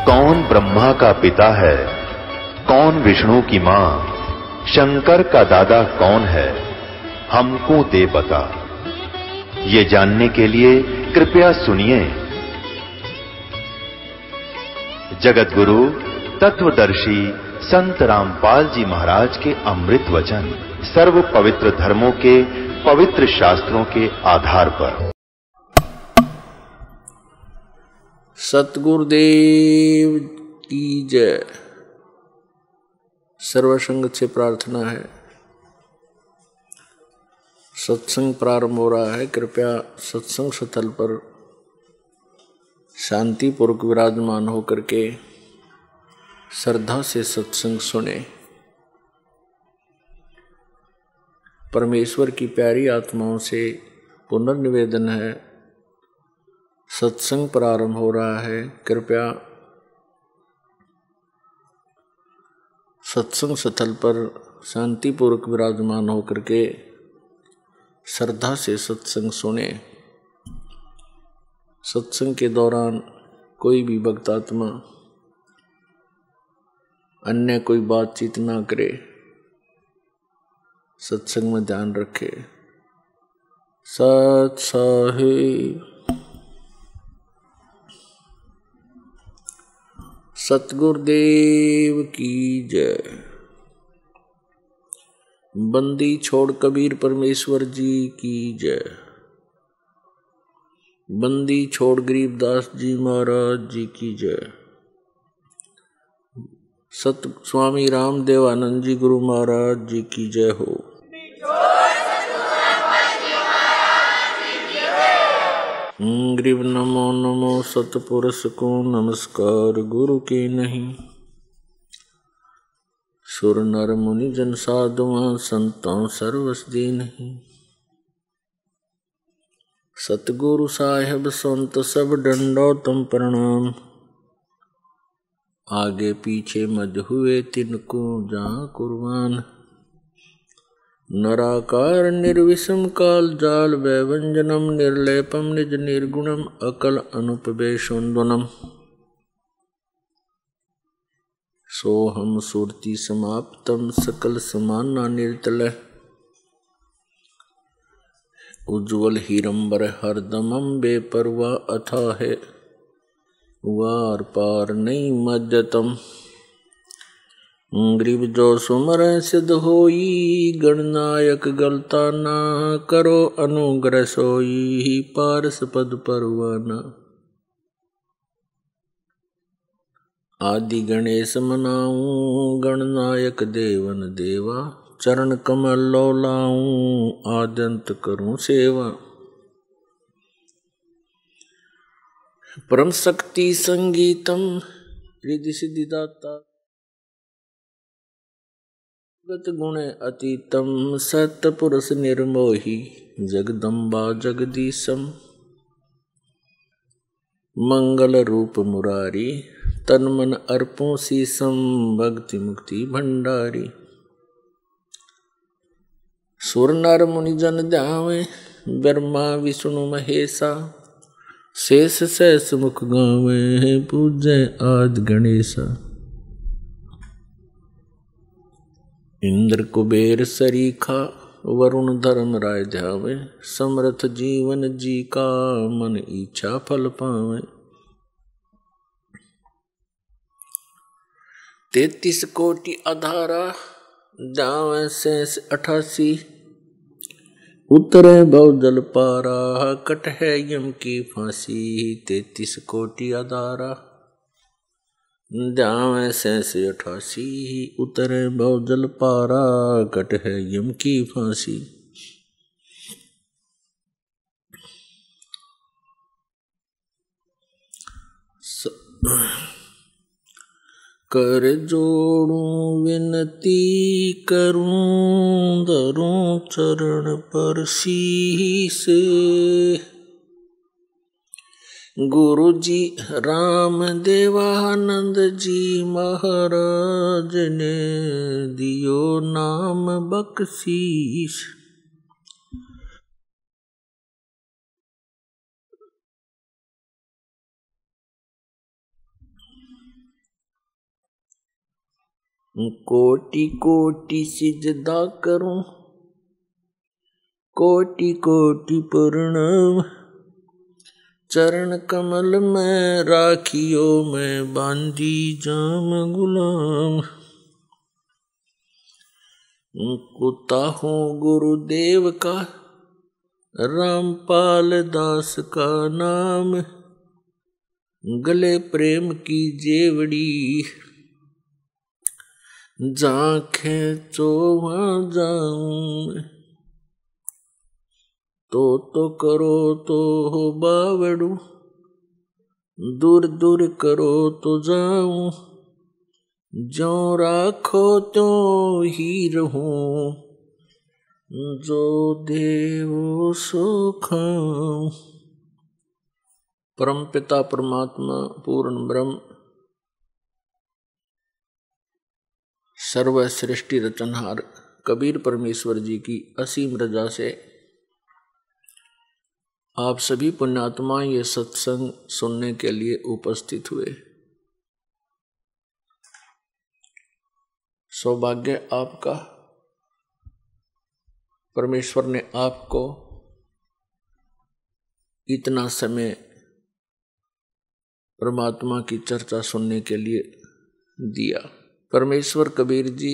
कौन ब्रह्मा का पिता है, कौन विष्णु की मां, शंकर का दादा कौन है, हमको दे बता। ये जानने के लिए कृपया सुनिए। जगत गुरु तत्वदर्शी संत रामपाल जी महाराज के अमृत वचन सर्व पवित्र धर्मों के पवित्र शास्त्रों के आधार पर। सतगुरुदेव की जय। सर्वसंग से प्रार्थना है, सत्संग प्रारंभ हो रहा है। कृपया सत्संग स्थल पर शांतिपूर्वक विराजमान होकर के श्रद्धा से सत्संग सुने। परमेश्वर की प्यारी आत्माओं से पुनर्निवेदन है, सत्संग प्रारंभ हो रहा है। कृपया सत्संग स्थल पर शांतिपूर्वक विराजमान होकर के श्रद्धा से सत्संग सुने। सत्संग के दौरान कोई भी भक्तात्मा अन्य कोई बातचीत ना करे, सत्संग में ध्यान रखे। सत साहिब। सतगुरुदेव की जय। बंदी छोड़ कबीर परमेश्वर जी की जय। बंदी छोड़ गरीबदास जी महाराज जी की जय। सत स्वामी रामदेव आनंद जी गुरु महाराज जी की जय हो। ग्रीव नमो नमो सतपुरुष को नमस्कार गुरु के नहीं। सुर नर मुनि जन साधुआं संतों सर्वस दी नहीं। सतगुरु साहेब संत सब डंडो तुम प्रणाम। आगे पीछे मज हुए तिनको जहाँ कुर्बान। नराकार निर्विषम काल जाल वैवंजनम निर्लेपम निज निर्गुणम अकल अनुपवेशोन्दनम। सोहम सुरति समाप्तम सकल समाना निर्तल। उज्ज्वल हीरंबर हरदमम बेपरवा अथा है वार पार नहीं मज्जतम। ग्रीव जो सुमर सिद्ध होई गणनायक गलता ना करो अनुग्रह सोई पारस पद परवाना। आदि गणेश मनाऊं गणनायक देवन देवा। चरण कमल लो लाऊं आद्यंत करूं सेवा। परम शक्ति संगीतम रिद्धि सिद्धि दाता। गत गुण अतीतम सतपुरुष निर्मोही जगदम्बा जगदीशम। मंगल रूप मुरारी तन मन अर्पों शीसम। भक्ति मुक्ति भंडारी सुर नर मुनि जन ध्यावे ब्रह्मा विष्णु महेशा। शेष सहस मुख गावे पूजय आदि गणेशा। इंद्र कुबेर सरीखा वरुण धर्म राय ध्यावे। समर्थ जीवन जी का मन इच्छा फल पावे। 33 कोटि अधारा जावे शेष 88। उतरे भव जल पारा कट है यम की फांसी। 33 कोटि अधारा जावे शेष 88। उतरे भव जल पारा कट है यम की फांसी। कर जोड़ूं विनती करूं धरूं चरण पर शीस। गुरु जी राम देवानंद जी महाराज ने दियो नाम बख्शीश। कोटि कोटि सिजदा करूं, कोटि कोटि प्रणाम, चरण कमल में राखियो मैं बांधी जाम गुलाम। कुत्ता हूँ गुरुदेव का, रामपाल दास का नाम, गले प्रेम की जेवड़ी, जहाँ खेचो वहाँ जाऊं। तो करो तो हो बावड़ू, दूर दूर करो तो जाऊं, जो राखो तो ही रहूं, जो देवो सो खाऊं। परम पिता परमात्मा पूर्ण ब्रह्म सर्व सृष्टि रचनहार कबीर परमेश्वर जी की असीम रजा से आप सभी पुण्यात्मा ये सत्संग सुनने के लिए उपस्थित हुए। सौभाग्य आपका, परमेश्वर ने आपको इतना समय परमात्मा की चर्चा सुनने के लिए दिया। परमेश्वर कबीर जी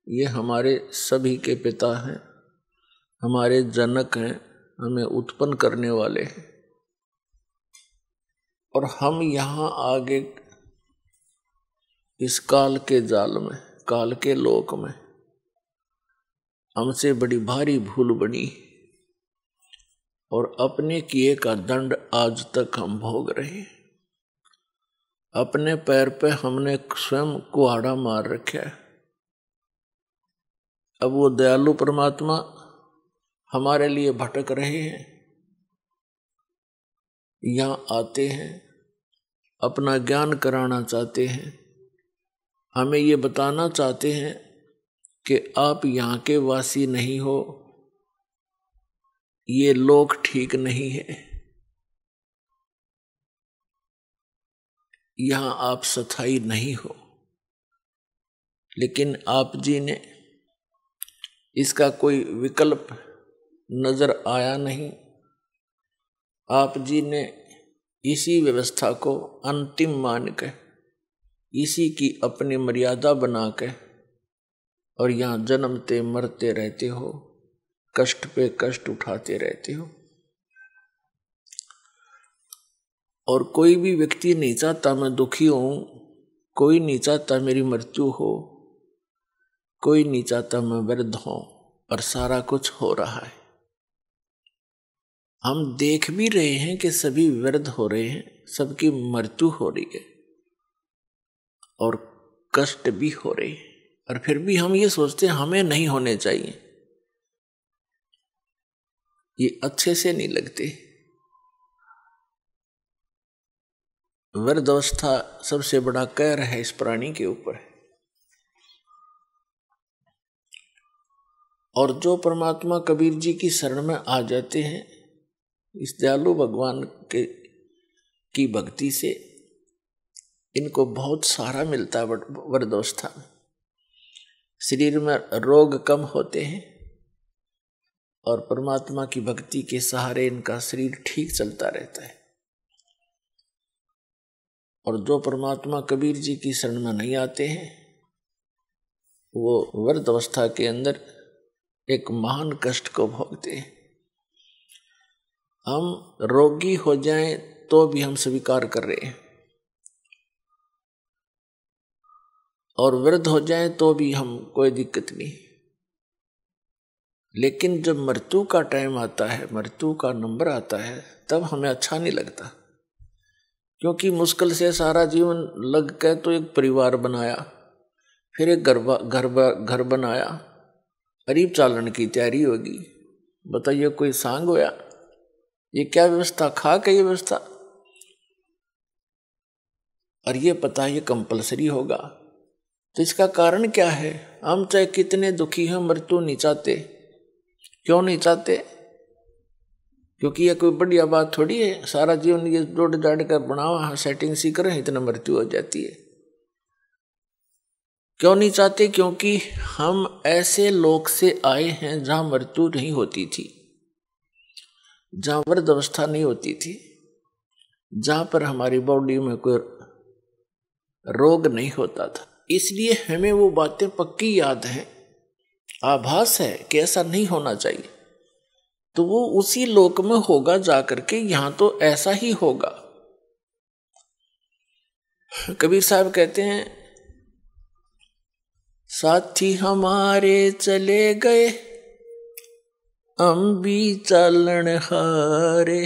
ये हमारे सभी के पिता हैं, हमारे जनक हैं, हमें उत्पन्न करने वाले हैं। और हम यहाँ आगे इस काल के जाल में, काल के लोक में हमसे बड़ी भारी भूल बनी और अपने किए का दंड आज तक हम भोग रहे हैं। अपने पैर पे हमने स्वयं कुहाड़ा मार रखा है। अब वो दयालु परमात्मा हमारे लिए भटक रहे हैं, यहाँ आते हैं, अपना ज्ञान कराना चाहते हैं, हमें ये बताना चाहते हैं कि आप यहाँ के वासी नहीं हो, ये लोक ठीक नहीं है, यहाँ आप स्थायी नहीं हो। लेकिन आप जी ने इसका कोई विकल्प नजर आया नहीं। आप जी ने इसी व्यवस्था को अंतिम मान कर, इसी की अपनी मर्यादा बना के और यहाँ जन्मते मरते रहते हो, कष्ट पे कष्ट उठाते रहते हो। और कोई भी व्यक्ति नहीं चाहता मैं दुखी हूं, कोई नहीं चाहता मेरी मृत्यु हो, कोई नहीं चाहता मैं वृद्ध हूं, और सारा कुछ हो रहा है। हम देख भी रहे हैं कि सभी वृद्ध हो रहे हैं, सबकी मृत्यु हो रही है और कष्ट भी हो रहे हैं, और फिर भी हम ये सोचते हैं हमें नहीं होने चाहिए। ये अच्छे से नहीं लगते। वृद्धावस्था सबसे बड़ा कहर है इस प्राणी के ऊपर। और जो परमात्मा कबीर जी की शरण में आ जाते हैं, इस दयालु भगवान की भक्ति से इनको बहुत सारा मिलता है। वृद्धावस्था में शरीर में रोग कम होते हैं और परमात्मा की भक्ति के सहारे इनका शरीर ठीक चलता रहता है। और जो परमात्मा कबीर जी की शरण में नहीं आते हैं, वो वृद्धावस्था के अंदर एक महान कष्ट को भोगते हैं। हम रोगी हो जाएं तो भी हम स्वीकार कर रहे हैं, और वृद्ध हो जाएं तो भी हम कोई दिक्कत नहीं। लेकिन जब मृत्यु का टाइम आता है, मृत्यु का नंबर आता है, तब हमें अच्छा नहीं लगता। क्योंकि मुश्किल से सारा जीवन लग के तो एक परिवार बनाया, फिर एक घर बनाया, करीब चालन की तैयारी होगी। बताइए कोई सांग होया? ये क्या व्यवस्था, खा के ये व्यवस्था, और ये पता है ये कंपलसरी होगा। तो इसका कारण क्या है? हम चाहे कितने दुखी हैं, मृत्यु नहीं चाहते। क्यों नहीं चाहते? क्योंकि ये कोई बढ़िया बात थोड़ी है। सारा जीवन ये जोड़ जाड़ कर बनावा सेटिंग सी करें, इतना मृत्यु हो जाती है। क्यों नहीं चाहते? क्योंकि हम ऐसे लोक से आए हैं जहां मृत्यु नहीं होती थी, जहां वृद्ध अवस्था नहीं होती थी, जहां पर हमारी बॉडी में कोई रोग नहीं होता था। इसलिए हमें वो बातें पक्की याद हैं, आभास है कि ऐसा नहीं होना चाहिए। तो वो उसी लोक में होगा जाकर के, यहां तो ऐसा ही होगा। कबीर साहब कहते हैं, साथी हमारे चले गए हम भी चालन हारे,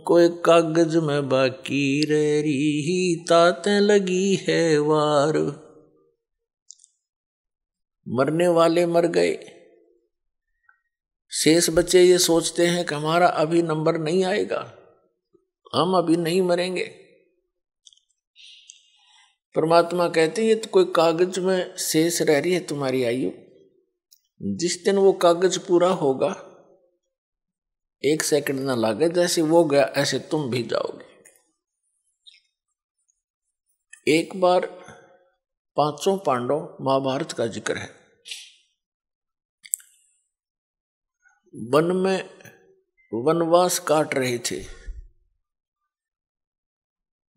कोई कागज में बाकी रह रही तातें लगी है वार। मरने वाले मर गए, शेष बच्चे ये सोचते हैं कि हमारा अभी नंबर नहीं आएगा, हम अभी नहीं मरेंगे। परमात्मा कहते हैं ये तो कोई कागज में शेष रह रही है तुम्हारी आयु, जिस दिन वो कागज पूरा होगा 1 सेकंड ना लागे, जैसे वो गया ऐसे तुम भी जाओगे। एक बार 5 पांडव, महाभारत का जिक्र है, वन में वनवास काट रहे थे,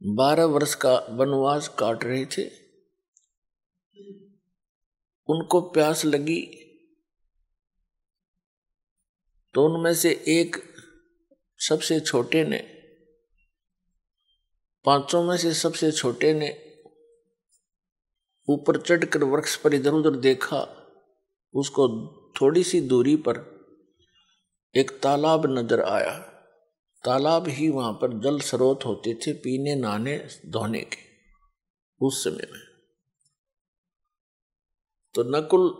12 वर्ष का वनवास काट रहे थे। उनको प्यास लगी तो उनमें से एक सबसे छोटे ने, 5 में से सबसे छोटे ने ऊपर चढ़कर वृक्ष पर इधर उधर देखा। उसको थोड़ी सी दूरी पर एक तालाब नजर आया। तालाब ही वहां पर जल स्रोत होते थे पीने, नहाने, धोने के उस समय में। तो नकुल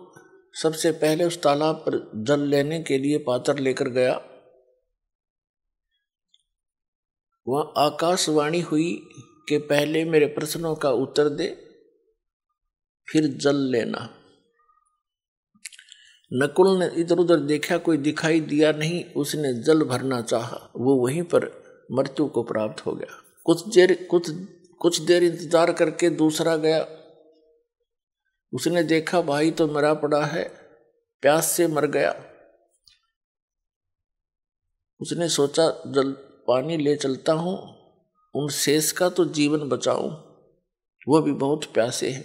सबसे पहले उस तालाब पर जल लेने के लिए पात्र लेकर गया। वहां आकाशवाणी हुई कि पहले मेरे प्रश्नों का उत्तर दे, फिर जल लेना। नकुल ने इधर उधर देखा, कोई दिखाई दिया नहीं। उसने जल भरना चाहा, वो वहीं पर मृत्यु को प्राप्त हो गया। कुछ देर इंतजार करके दूसरा गया। उसने देखा भाई तो मरा पड़ा है, प्यास से मर गया। उसने सोचा जल पानी ले चलता हूं, उन शेष का तो जीवन बचाऊं, वो भी बहुत प्यासे हैं।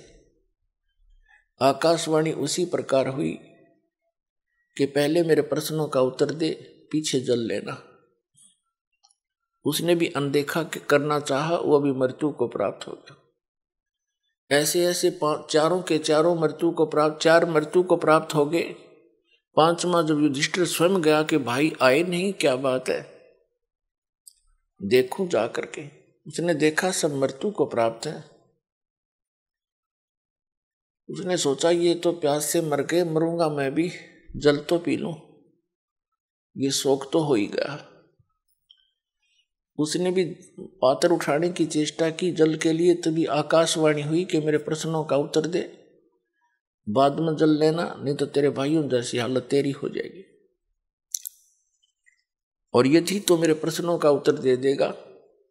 आकाशवाणी उसी प्रकार हुई कि पहले मेरे प्रश्नों का उत्तर दे, पीछे जल लेना। उसने भी अनदेखा करना चाहा, वह भी मृत्यु को प्राप्त हो गया। ऐसे ऐसे चारों के चारों मृत्यु को प्राप्त, 4 मृत्यु को प्राप्त हो गए। 5वां जब युधिष्ठिर स्वयं गया कि भाई आए नहीं, क्या बात है, देखूं जा करके। उसने देखा सब मृत्यु को प्राप्त है। उसने सोचा ये तो प्यास से मर गए, मरूंगा मैं भी, जल तो पी लूं, ये शौक तो हो ही गया। उसने भी पात्र उठाने की चेष्टा की जल के लिए, तभी आकाशवाणी हुई कि मेरे प्रश्नों का उत्तर दे, बाद में जल लेना, नहीं तो तेरे भाइयों जैसी हालत तेरी हो जाएगी। और यदि तो मेरे प्रश्नों का उत्तर दे देगा,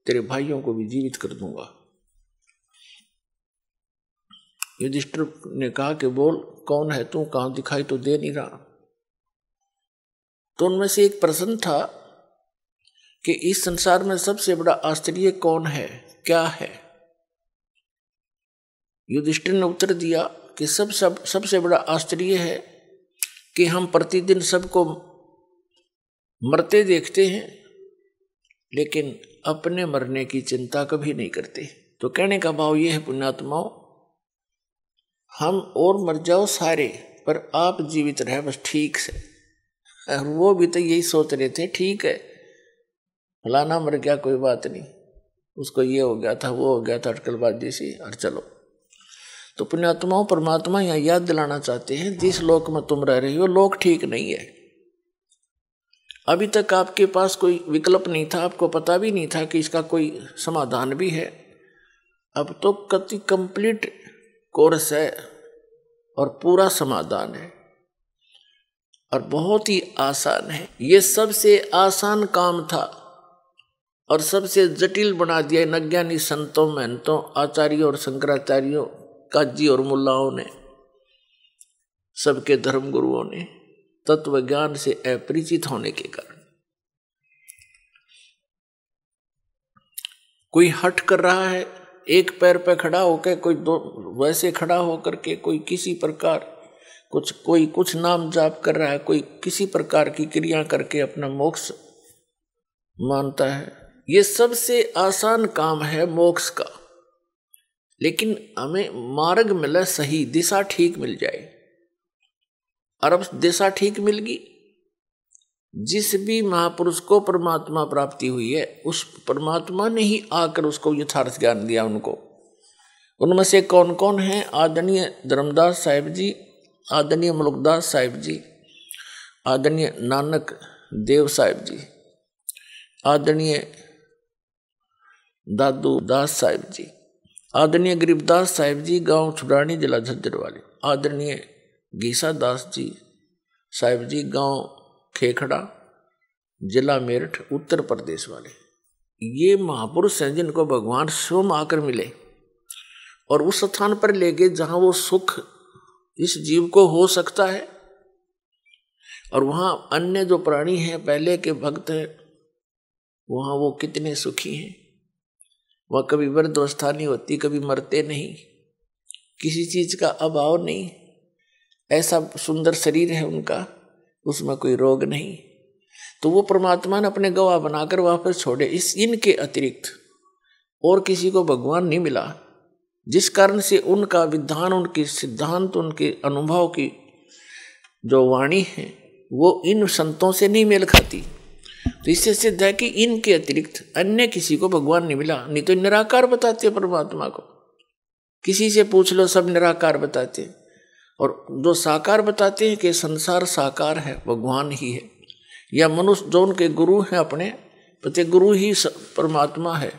तेरे भाइयों को भी जीवित कर दूंगा। युधिष्ठिर ने कहा कि बोल कौन है तू, कहां दिखाई तो दे नहीं रहा। तो उनमें से एक प्रश्न था कि इस संसार में सबसे बड़ा आश्चर्य कौन है, क्या है? युधिष्ठिर ने उत्तर दिया कि सबसे बड़ा आश्चर्य है कि हम प्रतिदिन सबको मरते देखते हैं, लेकिन अपने मरने की चिंता कभी नहीं करते। तो कहने का भाव यह है पुण्यात्माओं, हम और मर जाओ सारे, पर आप जीवित रहे बस ठीक से। और वो भी तो यही सोच रहे थे, ठीक है फलाना मर गया कोई बात नहीं, उसको ये हो गया था, वो हो गया था, अटकलबाजी सी, और चलो। तो पुण्यात्माओं, परमात्मा यहाँ याद दिलाना चाहते हैं, जिस लोक में तुम रह रही हो लोक ठीक नहीं है। अभी तक आपके पास कोई विकल्प नहीं था, आपको पता भी नहीं था कि इसका कोई समाधान भी है। अब तो कति कंप्लीट कोर्स है और पूरा समाधान है, और बहुत ही आसान है। ये सबसे आसान काम था और सबसे जटिल बना दिया नज्ञानी संतों, महंतों, आचार्यों और शंकराचार्यों काजी और मुल्लाओं ने, सबके धर्म गुरुओं ने तत्व ज्ञान से अपरिचित होने के कारण कोई हट कर रहा है, एक पैर पर खड़ा होकर, कोई दो वैसे खड़ा होकर के, कोई किसी प्रकार कोई कुछ नाम जाप कर रहा है, कोई किसी प्रकार की क्रिया करके अपना मोक्ष मानता है। ये सबसे आसान काम है मोक्ष का, लेकिन हमें मार्ग मिले, सही दिशा ठीक मिल जाए। और अब दिशा ठीक मिल गई, जिस भी महापुरुष को परमात्मा प्राप्ति हुई है, उस परमात्मा ने ही आकर उसको यथार्थ ज्ञान दिया उनको। उनमें से कौन कौन है? आदरणीय धर्मदास साहिब जी, आदरणीय मुल्कदास साहिब जी, आदरणीय नानक देव साहिब जी, आदरणीय दादू दास साहिब जी, आदरणीय गरीबदास साहिब जी, गांव छुड़ानी, जिला झज्जर वाले, आदरणीय गीसा दास जी साहिब जी, गांव खेखड़ा, जिला मेरठ, उत्तर प्रदेश वाले। ये महापुरुष हैं जिनको भगवान स्वयं आकर मिले और उस स्थान पर ले गए जहां वो सुख इस जीव को हो सकता है। और वहां अन्य जो प्राणी हैं, पहले के भक्त हैं, वहां वो कितने सुखी हैं। वह कभी वृद्धावस्था नहीं होती, कभी मरते नहीं, किसी चीज का अभाव नहीं, ऐसा सुंदर शरीर है उनका, उसमें कोई रोग नहीं। तो वो परमात्मा ने अपने गवाह बनाकर वापस छोड़े। इनके अतिरिक्त और किसी को भगवान नहीं मिला, जिस कारण से उनका विधान, उनके सिद्धांत, उनके अनुभव की जो वाणी है वो इन संतों से नहीं मेल खाती। तो इससे सिद्ध है कि इनके अतिरिक्त अन्य किसी को भगवान नहीं मिला। नहीं तो निराकार बताते परमात्मा को, किसी से पूछ लो सब निराकार बताते। और जो साकार बताते हैं कि संसार साकार है, भगवान ही है, या मनुष्य जो उनके गुरु हैं अपने पति गुरु ही परमात्मा है,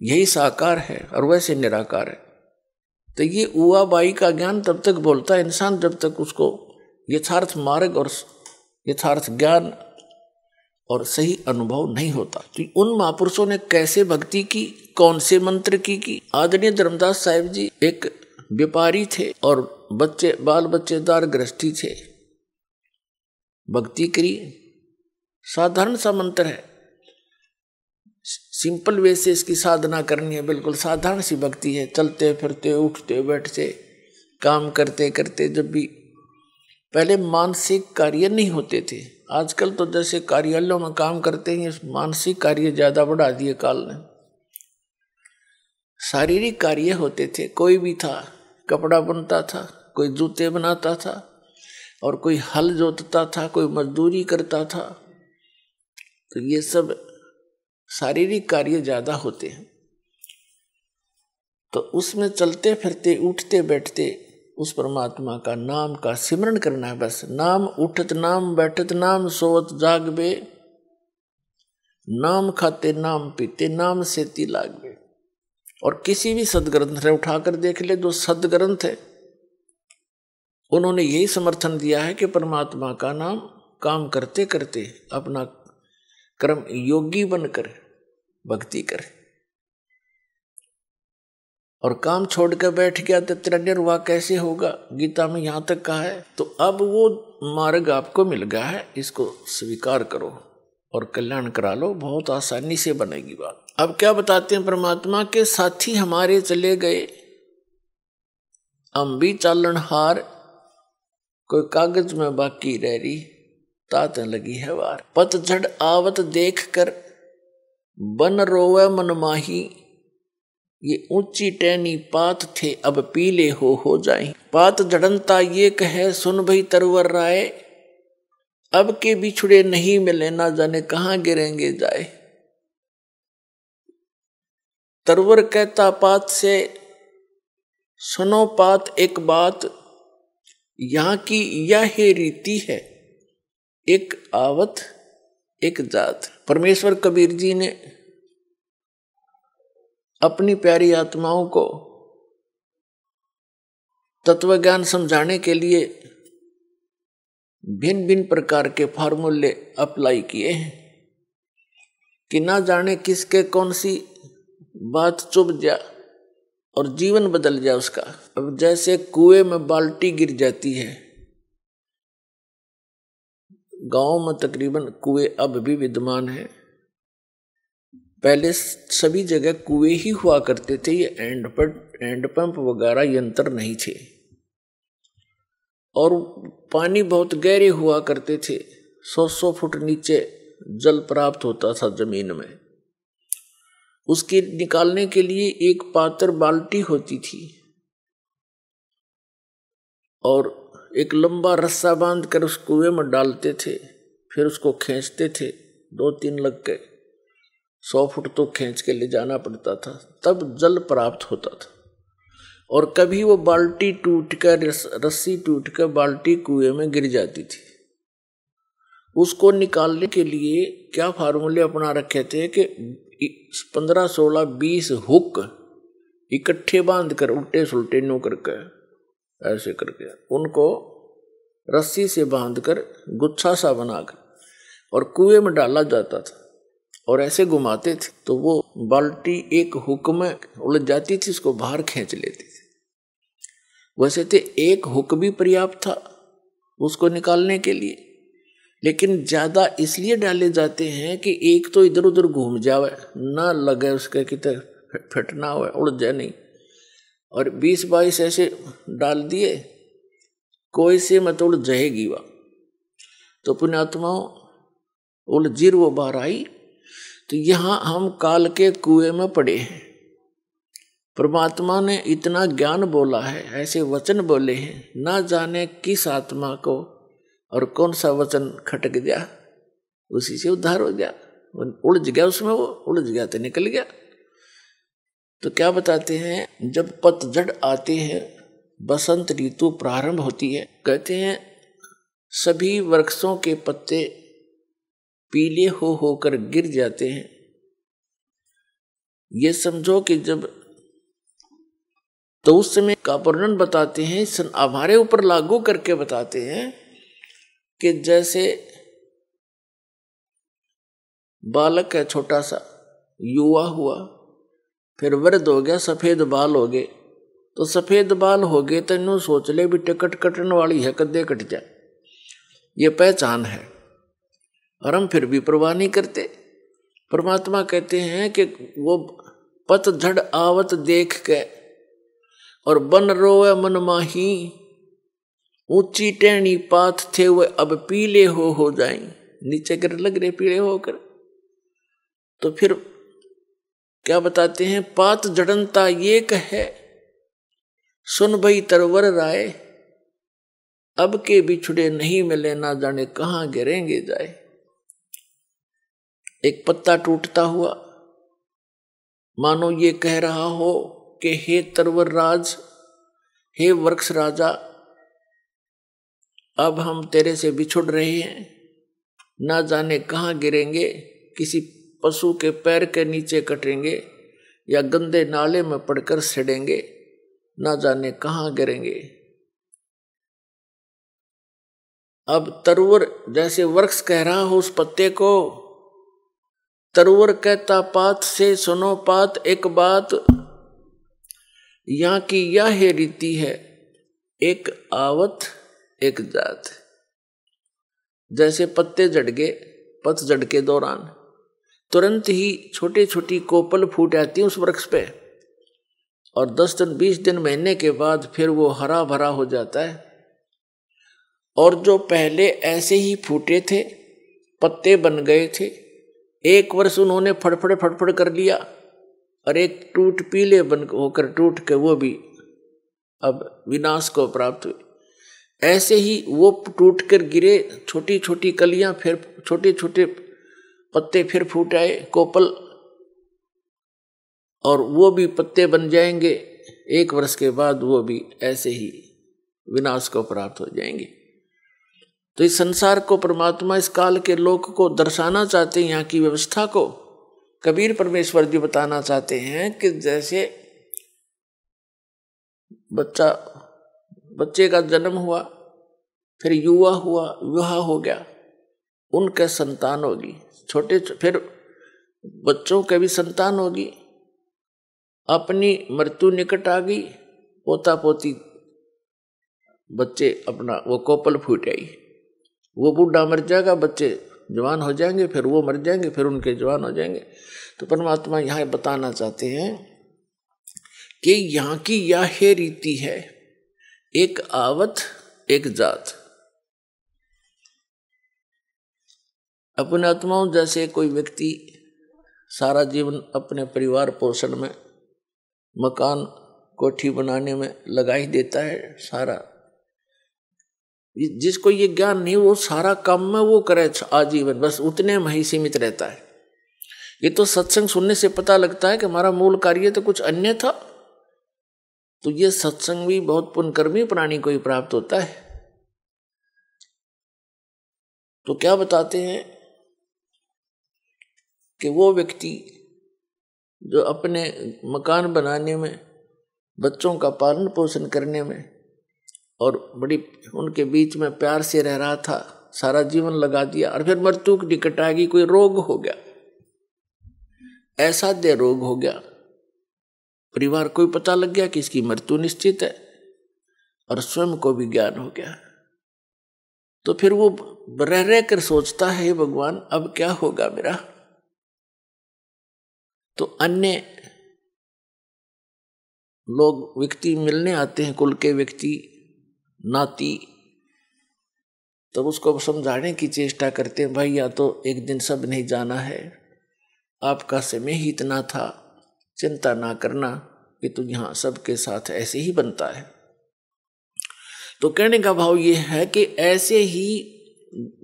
यही साकार है और वैसे निराकार है। तो ये उआ बाई का ज्ञान तब तक बोलता है इंसान जब तक उसको यथार्थ मार्ग और यथार्थ ज्ञान और सही अनुभव नहीं होता। तो उन महापुरुषों ने कैसे भक्ति की, कौन से मंत्र की? आदरणीय धर्मदास साहिब जी एक व्यापारी थे और बाल बच्चेदार गृहस्थी थे। भक्ति करी, साधारण सा मंत्र है, सिंपल वे से इसकी साधना करनी है, बिल्कुल साधारण सी भक्ति है। चलते फिरते, उठते बैठते, काम करते करते, जब भी पहले मानसिक कार्य नहीं होते थे, आजकल तो जैसे कार्यालयों में काम करते हैं, मानसिक कार्य ज्यादा बढ़ा दिए काल ने। शारीरिक कार्य होते थे, कोई भी था, कपड़ा बनता था, कोई जूते बनाता था, और कोई हल जोतता था, कोई मजदूरी करता था। तो ये सब शारीरिक कार्य ज्यादा होते हैं। तो उसमें चलते फिरते, उठते बैठते उस परमात्मा का नाम का सिमरन करना है बस। नाम उठत नाम, बैठत नाम, सोवत जागबे, नाम खाते नाम पीते, नाम सेती लागबे। और किसी भी सदग्रंथ ने उठाकर देख ले, जो सदग्रंथ है उन्होंने यही समर्थन दिया है कि परमात्मा का नाम काम करते करते अपना कर्म योगी बनकर भक्ति करे। और काम छोड़कर बैठ गया तो तेरा निर्वाह कैसे होगा, गीता में यहां तक कहा है। तो अब वो मार्ग आपको मिल गया है, इसको स्वीकार करो और कल्याण करा लो, बहुत आसानी से बनेगी बात। अब क्या बताते हैं, परमात्मा के साथी हमारे चले गए, हम भी चालन हार, कोई कागज में बाकी रह रही, तात लगी है वार। पतझड़ आवत देख कर बन रोवे मनमाही, ये ऊंची टहनी पात थे अब पीले हो जाए। पात झड़नता ये कहे सुन भई तरवर राय, अब के बिछुड़े नहीं मिले ना जाने कहां गिरेंगे जाए। तरवर कहता पात से सुनो पात एक बात, यहां की यह रीति है एक आवत एक जात। परमेश्वर कबीर जी ने अपनी प्यारी आत्माओं को तत्व ज्ञान समझाने के लिए भिन्न भिन्न प्रकार के फार्मूले अप्लाई किए हैं कि ना जाने किसके कौन सी बात चुभ जा और जीवन बदल जाए उसका। अब जैसे कुएं में बाल्टी गिर जाती है, गांव में तकरीबन कुएं अब भी विद्यमान है, पहले सभी जगह कुएं ही हुआ करते थे, ये हैंडपंप वगैरह यंत्र नहीं थे, और पानी बहुत गहरे हुआ करते थे, 100 फुट नीचे जल प्राप्त होता था जमीन में। उसके निकालने के लिए एक पात्र बाल्टी होती थी और एक लंबा रस्सा बांध कर उस कुएं में डालते थे, फिर उसको खींचते थे, 2-3 लग के 100 फुट तो खींच के ले जाना पड़ता था, तब जल प्राप्त होता था। और कभी वो बाल्टी टूट कर, रस्सी टूट कर बाल्टी कुएं में गिर जाती थी। उसको निकालने के लिए क्या फार्मूले अपना रखे थे कि 15, 16, 20 हुक इकट्ठे बांध कर उल्टे सुलटे नो करके ऐसे करके उनको रस्सी से बांध कर गुच्छा सा बनाकर और कुएं में डाला जाता था और ऐसे घुमाते थे तो वो बाल्टी एक हुक में उलझ जाती थी, उसको बाहर खींच लेती थी। वैसे तो एक हुक भी पर्याप्त था उसको निकालने के लिए, लेकिन ज्यादा इसलिए डाले जाते हैं कि एक तो इधर उधर घूम जावे, ना लगे उसके कितने फटना हुआ, उड़ जाए नहीं। और 20-22 ऐसे डाल दिए, कोई से मत उड़ जाएगी वह, तो पुण्यात्माओं उलझिर वो बाहर आई। तो यहाँ हम काल के कुएं में पड़े हैं। परमात्मा ने इतना ज्ञान बोला है, ऐसे वचन बोले हैं, ना जाने किस आत्मा को और कौन सा वचन खटक गया, उसी से उद्धार हो गया। उलझ गया उसमें, वो उलझ गया तो निकल गया। तो क्या बताते हैं, जब पतझड़ आते हैं, बसंत ऋतु प्रारंभ होती है, कहते हैं सभी वृक्षों के पत्ते पीले हो होकर गिर जाते हैं। ये समझो कि जब, तो उस समय का वर्णन बताते हैं, हमारे ऊपर लागू करके बताते हैं कि जैसे बालक है छोटा सा, युवा हुआ, फिर वृद्ध हो गया, सफेद बाल हो गए, तो सफेद बाल हो गए तो इन्हों सोच ले भी टिकट कटने वाली है, कद्दे कट जाए, ये पहचान है, और हम फिर भी परवाह नहीं करते। परमात्मा कहते हैं कि वो पतझड़ आवत देख के और बन रोए मन माही, ऊंची टेढ़ी पात थे वे अब पीले हो जाएं, नीचे गिर लग रहे पीले होकर। तो फिर क्या बताते हैं, पात जड़नता ये कहे सुन भई तरवर राय, अब के बिछुड़े नहीं मिले ना जाने कहां गिरेंगे जाए। एक पत्ता टूटता हुआ मानो ये कह रहा हो कि हे तरवर राज, हे वृक्ष राजा, अब हम तेरे से बिछुड़ रहे हैं, ना जाने कहां गिरेंगे, किसी पशु के पैर के नीचे कटेंगे या गंदे नाले में पड़कर सड़ेंगे, ना जाने कहां गिरेंगे। अब तरवर जैसे वृक्ष कह रहा हो उस पत्ते को, तरवर कहता पात से सुनो पात एक बात, यहाँ की यह रीति है एक आवत एक जात। जैसे पत्ते झड़ गए पतझड़ के दौरान, तुरंत ही छोटी छोटी कोपल फूट आती है उस वृक्ष पे, और 10 दिन 20 दिन महीने के बाद फिर वो हरा भरा हो जाता है। और जो पहले ऐसे ही फूटे थे, पत्ते बन गए थे, एक वर्ष उन्होंने फड़फड़ कर लिया, और एक टूट पीले बन होकर टूट के वो भी अब विनाश को प्राप्त हुए। ऐसे ही वो टूट कर गिरे, छोटी छोटी कलियां, फिर छोटे छोटे पत्ते फिर फूट आए कोपल, और वो भी पत्ते बन जाएंगे, 1 वर्ष के बाद वो भी ऐसे ही विनाश को प्राप्त हो जाएंगे। तो इस संसार को परमात्मा इस काल के लोक को दर्शाना चाहते हैं, यहाँ की व्यवस्था को कबीर परमेश्वर जी बताना चाहते हैं कि जैसे बच्चे का जन्म हुआ, फिर युवा हुआ, विवाह हो गया, उनके संतान होगी, छोटे फिर बच्चों के भी संतान होगी, अपनी मृत्यु निकट आ गई, पोता पोती बच्चे अपना वो कोपल फूट आई, वो बूढ़ा मर जाएगा, बच्चे जवान हो जाएंगे, फिर वो मर जाएंगे, फिर उनके जवान हो जाएंगे। तो परमात्मा यहाँ बताना चाहते हैं कि यहाँ की यह रीति है, एक आवत एक जात। अपने आत्माओं जैसे कोई व्यक्ति सारा जीवन अपने परिवार पोषण में, मकान कोठी बनाने में लगा ही देता है सारा, जिसको ये ज्ञान नहीं वो सारा काम में वो करे आजीवन, बस उतने में ही सीमित रहता है। ये तो सत्संग सुनने से पता लगता है कि हमारा मूल कार्य तो कुछ अन्य था। तो ये सत्संग भी बहुत पुण्यकर्मी प्राणी को ही प्राप्त होता है। तो क्या बताते हैं कि वो व्यक्ति जो अपने मकान बनाने में, बच्चों का पालन पोषण करने में और बड़ी उनके बीच में प्यार से रह रहा था, सारा जीवन लगा दिया और फिर मृत्यु की निकट आ गई, कोई रोग हो गया, असाध्य रोग हो गया, परिवार को भी पता लग गया कि इसकी मृत्यु निश्चित है और स्वयं को भी ज्ञान हो गया। तो फिर वो रह रह कर सोचता है, भगवान अब क्या होगा मेरा। तो अन्य लोग व्यक्ति मिलने आते हैं, कुल के व्यक्ति, नाती, तो उसको समझाने की चेष्टा करते हैं, भाई या तो एक दिन सब नहीं जाना है, आपका समय ही इतना था, चिंता ना करना कि तू यहाँ सबके साथ ऐसे ही बनता है। तो कहने का भाव ये है कि ऐसे ही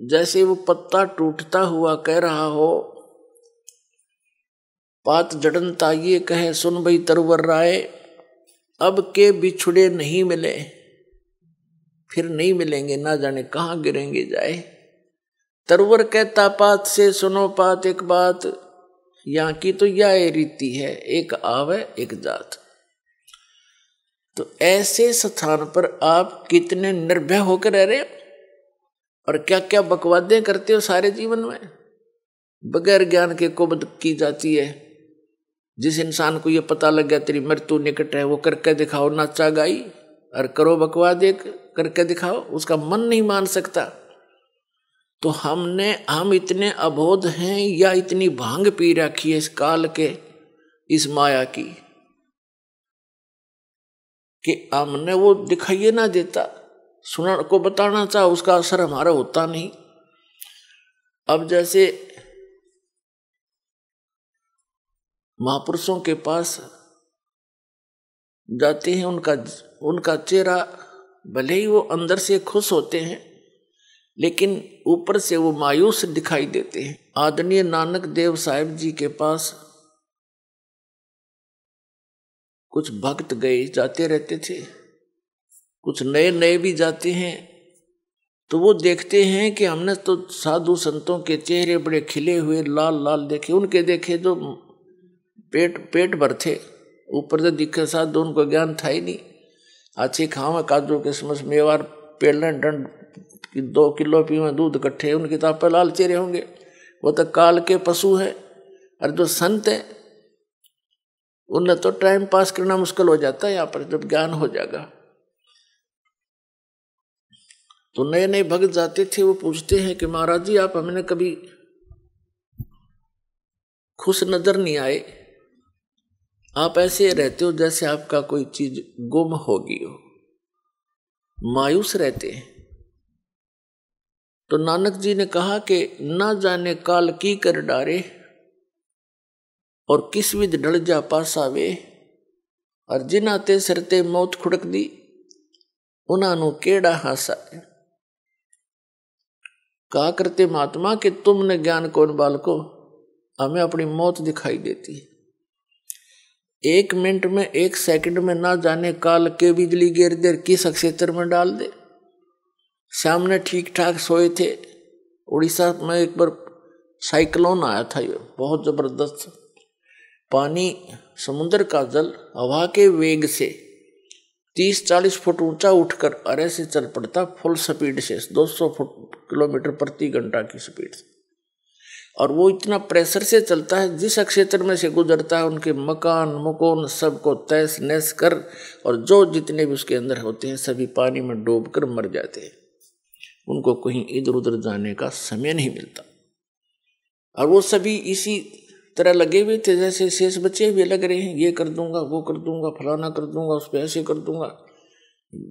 जैसे वो पत्ता टूटता हुआ कह रहा हो, पात जड़नता ये कहे सुन भई तरवर राय, अब के बिछुड़े नहीं मिले, फिर नहीं मिलेंगे, ना जाने कहाँ गिरेंगे जाए। तरवर कहता पात से सुनो पात एक बात, यहाँ की तो यह रीति है, एक आवे एक जात। तो ऐसे स्थान पर आप कितने निर्भय होकर रह रहे हो और क्या क्या बकवादें करते हो सारे जीवन में, बगैर ज्ञान के कुबद की जाती है। जिस इंसान को ये पता लग गया तेरी मृत्यु निकट है, वो करके दिखाओ नाचा गाई और करो बकवादे करके दिखाओ, उसका मन नहीं मान सकता। तो हम इतने अबोध हैं या इतनी भांग पी रखी है इस काल के, इस माया की, कि हमने वो दिखाइए ना देता, सुना को बताना चाह उसका असर हमारा होता नहीं। अब जैसे महापुरुषों के पास जाते हैं, उनका चेहरा भले ही वो अंदर से खुश होते हैं लेकिन ऊपर से वो मायूस दिखाई देते हैं। आदरणीय नानक देव साहिब जी के पास कुछ भक्त गए जाते रहते थे, कुछ नए नए भी जाते हैं, तो वो देखते हैं कि हमने तो साधु संतों के चेहरे बड़े खिले हुए लाल लाल देखे, उनके देखे जो पेट भर थे, ऊपर से दिखे साधु उनको ज्ञान था ही नहीं। अच्छी खावा काजू किशमिश मेवार पेड़न डंड 2 किलो पीवे दूध इकट्ठे, उनकी तो आप लाल चेहरे होंगे, वो तो काल के पशु है। और जो संत है उन्हें तो टाइम पास करना मुश्किल हो जाता है यहाँ पर, जब ज्ञान हो जाएगा। तो नए नए भक्त जाते थे, वो पूछते हैं कि महाराज जी आप हमें कभी खुश नजर नहीं आए, आप ऐसे रहते हो जैसे आपका कोई चीज गुम हो गई हो, मायूस रहते हैं। तो नानक जी ने कहा कि ना जाने काल की कर डारे और किस विध ढल जा पासावे, और जिन्हां ते सरते मौत खुड़क दी उन्हां नू केड़ा हासा। कहा करते महात्मा कि तुमने ज्ञान कौन बालको, हमें अपनी मौत दिखाई देती है। 1 मिनट में 1 सेकंड में ना जाने काल के बिजली गिर दे किस क्षेत्र में डाल दे। सामने ठीक ठाक सोए थे, उड़ीसा में एक बार साइक्लोन आया था, ये बहुत जबरदस्त, पानी समुद्र का जल हवा के वेग से 30-40 फुट ऊंचा उठकर अरे से चल पड़ता, फुल स्पीड से 200 किलोमीटर प्रति घंटा की स्पीड से। और वो इतना प्रेशर से चलता है, जिस क्षेत्र में से गुजरता है उनके मकान मकान सबको तहस नहस कर, और जो जितने भी उसके अंदर होते हैं सभी पानी में डूबकर मर जाते हैं। उनको कहीं इधर उधर जाने का समय नहीं मिलता। और वो सभी इसी तरह लगे हुए थे जैसे शेष बच्चे भी लग रहे हैं, ये कर दूंगा वो कर दूंगा फलाना कर दूंगा उस पर ऐसे कर दूंगा,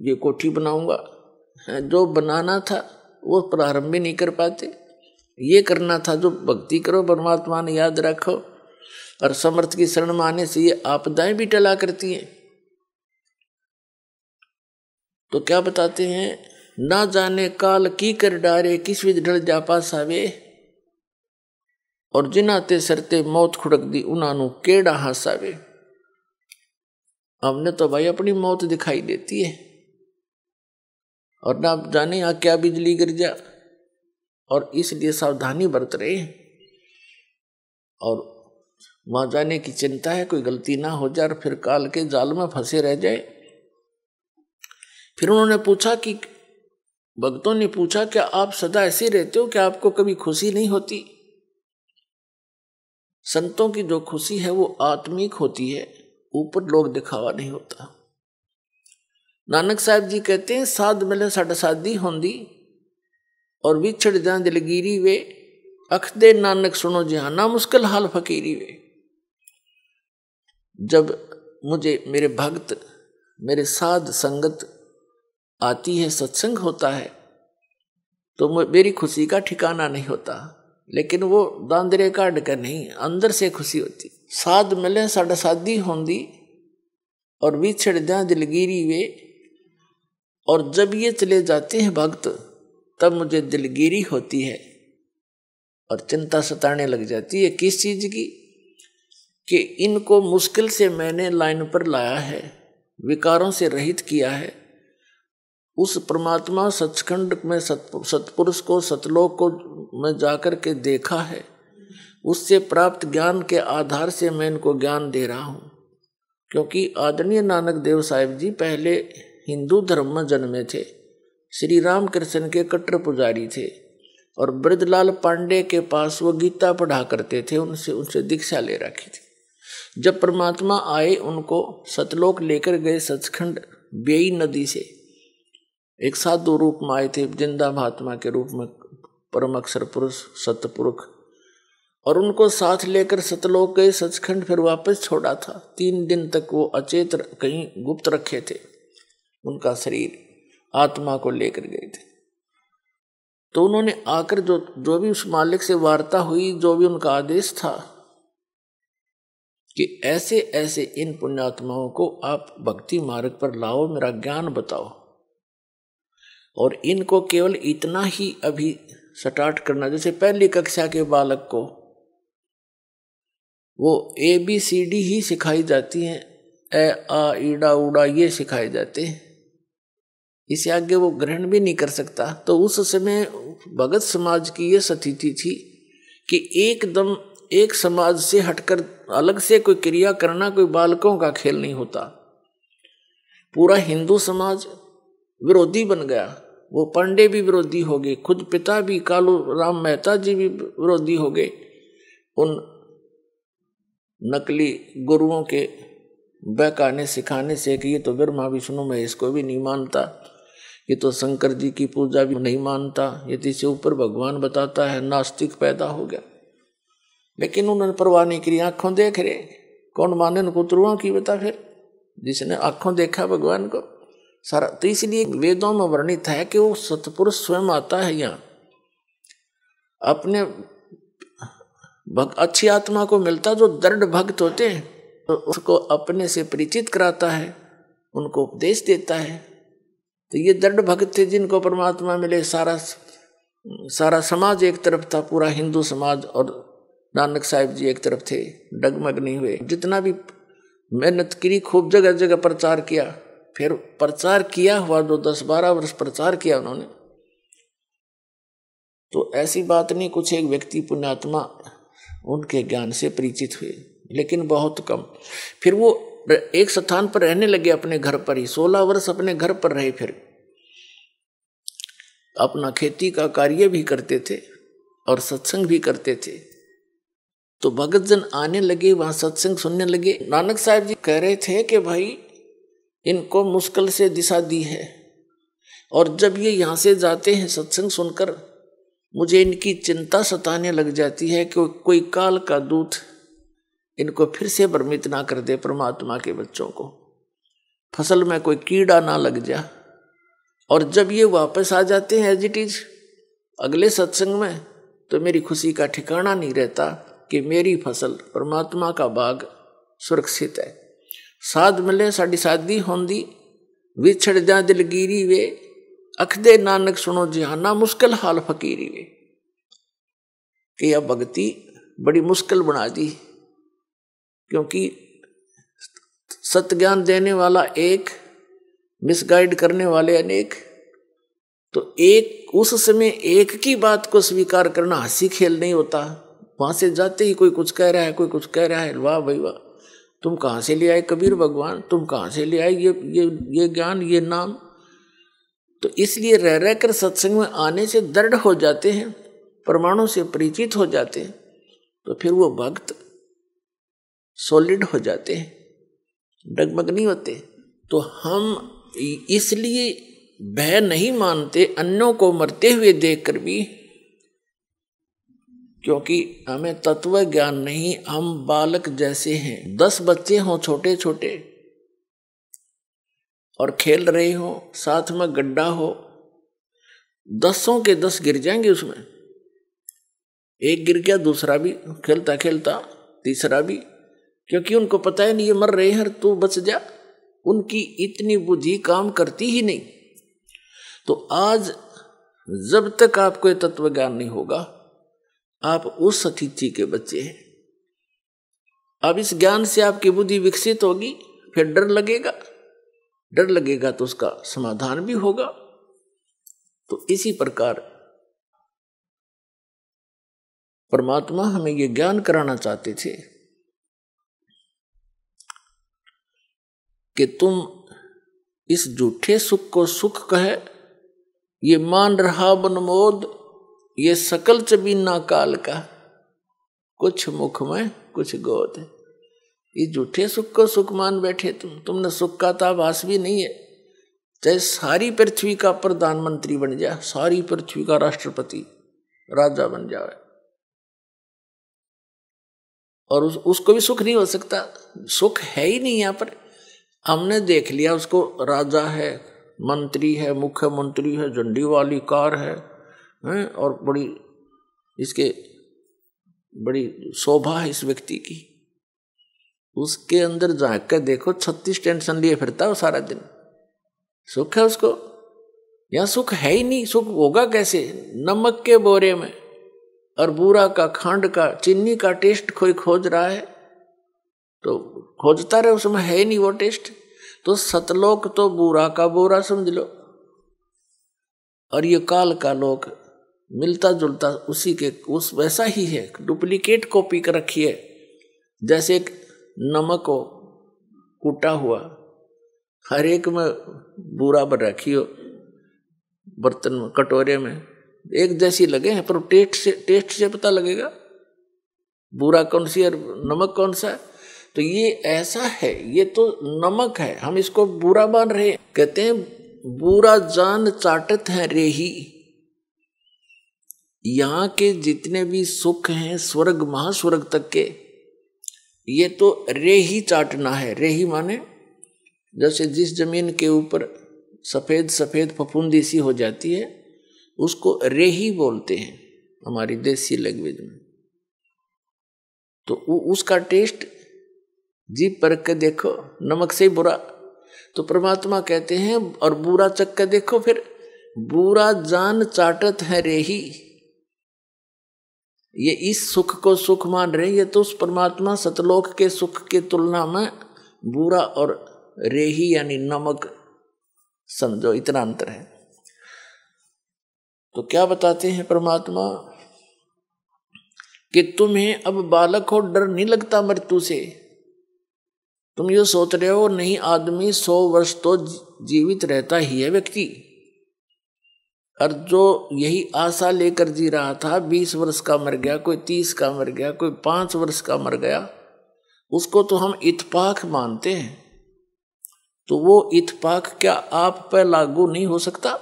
ये कोठी बनाऊंगा। जो बनाना था वो प्रारंभ भी नहीं कर पाते। ये करना था जो भक्ति करो, परमात्मा ने याद रखो, और समर्थ की शरण माने से ये आपदाएं भी टला करती हैं। तो क्या बताते हैं, ना जाने काल की कर डारे, किस विध ढल जा पासावे, और जिनाते सरते मौत खुड़क दी उन्हानू केड़ा हासावे। हमने तो भाई अपनी मौत दिखाई देती है, और ना जाने यहाँ क्या बिजली गिर जा, और इसलिए सावधानी बरत रहे हैं। और वहां जाने की चिंता है कोई गलती ना हो जाए और फिर काल के जाल में फंसे रह जाए। फिर उन्होंने पूछा कि भक्तों ने पूछा, क्या आप सदा ऐसे रहते हो, क्या आपको कभी खुशी नहीं होती? संतों की जो खुशी है वो आत्मिक होती है, ऊपर लोग दिखावा नहीं होता। नानक साहब जी कहते हैं, साध मिले साढ़े शादी होंदी और बिछड़ जा दिलगिरी वे, अख दे नानक सुनो जहाना मुश्किल हाल फकीरी वे। जब मुझे मेरे भक्त मेरे साध संगत आती है, सत्संग होता है, तो मेरी खुशी का ठिकाना नहीं होता, लेकिन वो दांदरे काट कर नहीं, अंदर से खुशी होती। साध मिले साढ़े शादी होंदी और बिछड़ जा दिलगिरी वे, और जब ये चले जाते हैं भक्त तब मुझे दिलगिरी होती है और चिंता सताने लग जाती है। किस चीज की? कि इनको मुश्किल से मैंने लाइन पर लाया है, विकारों से रहित किया है। उस परमात्मा सचखंड में सतपुरुष को सतलोक को मैं जाकर के देखा है, उससे प्राप्त ज्ञान के आधार से मैं इनको ज्ञान दे रहा हूँ। क्योंकि आदरणीय नानक देव साहिब जी पहले हिंदू धर्म में जन्मे थे, श्री राम कृष्ण के कट्टर पुजारी थे, और ब्रजलाल पांडे के पास वो गीता पढ़ा करते थे, उनसे दीक्षा ले रखी थी। जब परमात्मा आए उनको सतलोक लेकर गए सचखंड बेई नदी से, एक साधु रूप में आए थे, जिंदा महात्मा के रूप में, परम अक्षर पुरुष सतपुरुष, और उनको साथ लेकर सतलोक गए सचखंड, फिर वापस छोड़ा था। 3 दिन तक वो अचेत कहीं गुप्त रखे थे, उनका शरीर आत्मा को लेकर गए थे। तो उन्होंने आकर जो भी उस मालिक से वार्ता हुई, जो भी उनका आदेश था कि ऐसे ऐसे इन पुण्यात्माओं को आप भक्ति मार्ग पर लाओ, मेरा ज्ञान बताओ, और इनको केवल इतना ही अभी स्टार्ट करना, जैसे पहली कक्षा के बालक को वो ABCD ही सिखाई जाती हैं, ए आ ईड़ा उड़ा ये सिखाए जाते हैं, इसे आगे वो ग्रहण भी नहीं कर सकता। तो उस समय भगत समाज की ये स्थिति थी कि एकदम एक समाज से हटकर अलग से कोई क्रिया करना कोई बालकों का खेल नहीं होता। पूरा हिंदू समाज विरोधी बन गया, वो पांडे भी विरोधी हो गए, खुद पिता भी कालू राम मेहता जी भी विरोधी हो गए उन नकली गुरुओं के बहकाने सिखाने से कि ये तो ब्रह्मा विष्णु महेश को भी नहीं मानता, ये तो शंकर जी की पूजा भी नहीं मानता, ये इससे ऊपर भगवान बताता है, नास्तिक पैदा हो गया। लेकिन उन्होंने परवाह नहीं करी, आंखों देख रहे, कौन माने उनको तुरुआ की बता, फिर जिसने आंखों देखा भगवान को सारा। तो इसलिए वेदों में वर्णित है कि वो सतपुरुष स्वयं आता है यहाँ, अपने अच्छी आत्मा को मिलता, जो दृढ़ भक्त होते हैं, तो उसको अपने से परिचित कराता है, उनको उपदेश देता है। तो ये दृढ़ भक्त थे जिनको परमात्मा मिले। सारा समाज एक तरफ था, पूरा हिंदू समाज, और नानक साहिब जी एक तरफ थे, डगमग नहीं हुए। जितना भी मेहनत करी, खूब जगह जगह प्रचार किया, फिर प्रचार किया हुआ जो 10-12 वर्ष प्रचार किया उन्होंने, तो ऐसी बात नहीं, कुछ एक व्यक्ति पुण्यात्मा उनके ज्ञान से परिचित हुए, लेकिन बहुत कम। फिर वो एक स्थान पर रहने लगे अपने घर पर ही, 16 वर्ष अपने घर पर रहे, फिर अपना खेती का कार्य भी करते थे और सत्संग भी करते थे। तो भगत जन आने लगे, वहां सत्संग सुनने लगे। नानक साहब जी कह रहे थे कि भाई इनको मुश्किल से दिशा दी है, और जब ये यहाँ से जाते हैं सत्संग सुनकर, मुझे इनकी चिंता सताने लग जाती है कि कोई काल का दूत इनको फिर से भ्रमित ना कर दे, परमात्मा के बच्चों को फसल में कोई कीड़ा ना लग जा। और जब ये वापस आ जाते हैं एज इट इज अगले सत्संग में, तो मेरी खुशी का ठिकाना नहीं रहता कि मेरी फसल परमात्मा का बाग सुरक्षित है। साध मिले साड़ी शादी होंदी, विछड़ जा दिलगिरी वे, अखदे नानक सुनो जिहाना, मुश्किल हाल फकीरी वे। कि यह भक्ति बड़ी मुश्किल बना दी, क्योंकि सत्य ज्ञान देने वाला एक, मिसगाइड करने वाले अनेक। तो एक उस समय एक की बात को स्वीकार करना हंसी खेल नहीं होता। वहां से जाते ही कोई कुछ कह रहा है, कोई कुछ कह रहा है, वाह भाई वाह, तुम कहाँ से ले आए कबीर भगवान, तुम कहाँ से ले आए ये ज्ञान, ये नाम। तो इसलिए रह रह कर सत्संग में आने से दृढ़ हो जाते हैं, प्रमाणों से परिचित हो जाते हैं, तो फिर वो भक्त सॉलिड हो जाते हैं, डगमग नहीं होते। तो हम इसलिए भय नहीं मानते अन्यों को मरते हुए देखकर भी, क्योंकि हमें तत्व ज्ञान नहीं, हम बालक जैसे हैं। 10 बच्चे हों छोटे छोटे और खेल रहे हो, साथ में गड्ढा हो, 10 के 10 गिर जाएंगे उसमें। एक गिर गया, दूसरा भी खेलता खेलता, तीसरा भी, क्योंकि उनको पता है नहीं ये मर रहे हैं, तू बच जा। उनकी इतनी बुद्धि काम करती ही नहीं। तो आज जब तक आपको ये तत्व ज्ञान नहीं होगा, आप उस अतिथि के बच्चे हैं। अब इस ज्ञान से आपकी बुद्धि विकसित होगी, फिर डर लगेगा, डर लगेगा तो उसका समाधान भी होगा। तो इसी प्रकार परमात्मा हमें ये ज्ञान कराना चाहते थे कि तुम इस झूठे सुख को सुख कहे, ये मान रहा बनमोद, ये सकल चबीना काल का, कुछ मुख में कुछ गोद। ये झूठे सुख को सुख मान बैठे तुमने सुख का तो आभास भी नहीं है। चाहे सारी पृथ्वी का प्रधानमंत्री बन जाए, सारी पृथ्वी का राष्ट्रपति राजा बन जाए, और उसको भी सुख नहीं हो सकता। सुख है ही नहीं। यहाँ पर हमने देख लिया, उसको राजा है, मंत्री है, मुख्यमंत्री है, झंडी वाली कार है, और बड़ी इसके बड़ी शोभा है इस व्यक्ति की। उसके अंदर झांक कर देखो, 36 टेंशन लिए फिरता है सारा दिन। सुख है उसको? यहाँ सुख है ही नहीं। सुख होगा कैसे? नमक के बोरे में और बूरा का, खांड का, चीनी का टेस्ट कोई खोज रहा है तो खोजता रहे, उसमें है ही नहीं वो टेस्ट। तो सतलोक तो बूरा का बोरा समझ लो, और ये काल का लोक मिलता जुलता उसी के उस वैसा ही है, डुप्लीकेट कॉपी कर रखी है। जैसे एक नमक हो कूटा हुआ, हर एक में बूरा भर रखी हो, बर्तन में, कटोरे में, एक जैसी लगे हैं, पर टेस्ट से पता लगेगा बूरा कौन सी और नमक कौन सा है। तो ये ऐसा है, ये तो नमक है, हम इसको बूरा मान रहे हैं। कहते हैं बूरा जान चाटत है रेही। यहाँ के जितने भी सुख हैं स्वर्ग महास्वर्ग तक के, ये तो रेही चाटना है। रेही माने जैसे जिस जमीन के ऊपर सफेद सफेद फफूंदी सी हो जाती है, उसको रेही बोलते हैं हमारी देसी लैंग्वेज में। तो उसका टेस्ट जीभ पर के देखो, नमक से ही बुरा। तो परमात्मा कहते हैं और बुरा चख के देखो, फिर बुरा जान चाटत है रेही। ये इस सुख को सुख मान रहे, ये तो उस परमात्मा सतलोक के सुख की तुलना में बुरा और रेही यानी नमक समझो, इतना अंतर है। तो क्या बताते हैं परमात्मा कि तुम्हें अब बालक हो, डर नहीं लगता मृत्यु से। तुम ये सोच रहे हो नहीं, आदमी 100 वर्ष तो जीवित रहता ही है व्यक्ति। और जो यही आशा लेकर जी रहा था, 20 वर्ष का मर गया, कोई 30 का मर गया, कोई 5 वर्ष का मर गया, उसको तो हम इत्तेफाक मानते हैं। तो वो इत्तेफाक क्या आप पर लागू नहीं हो सकता?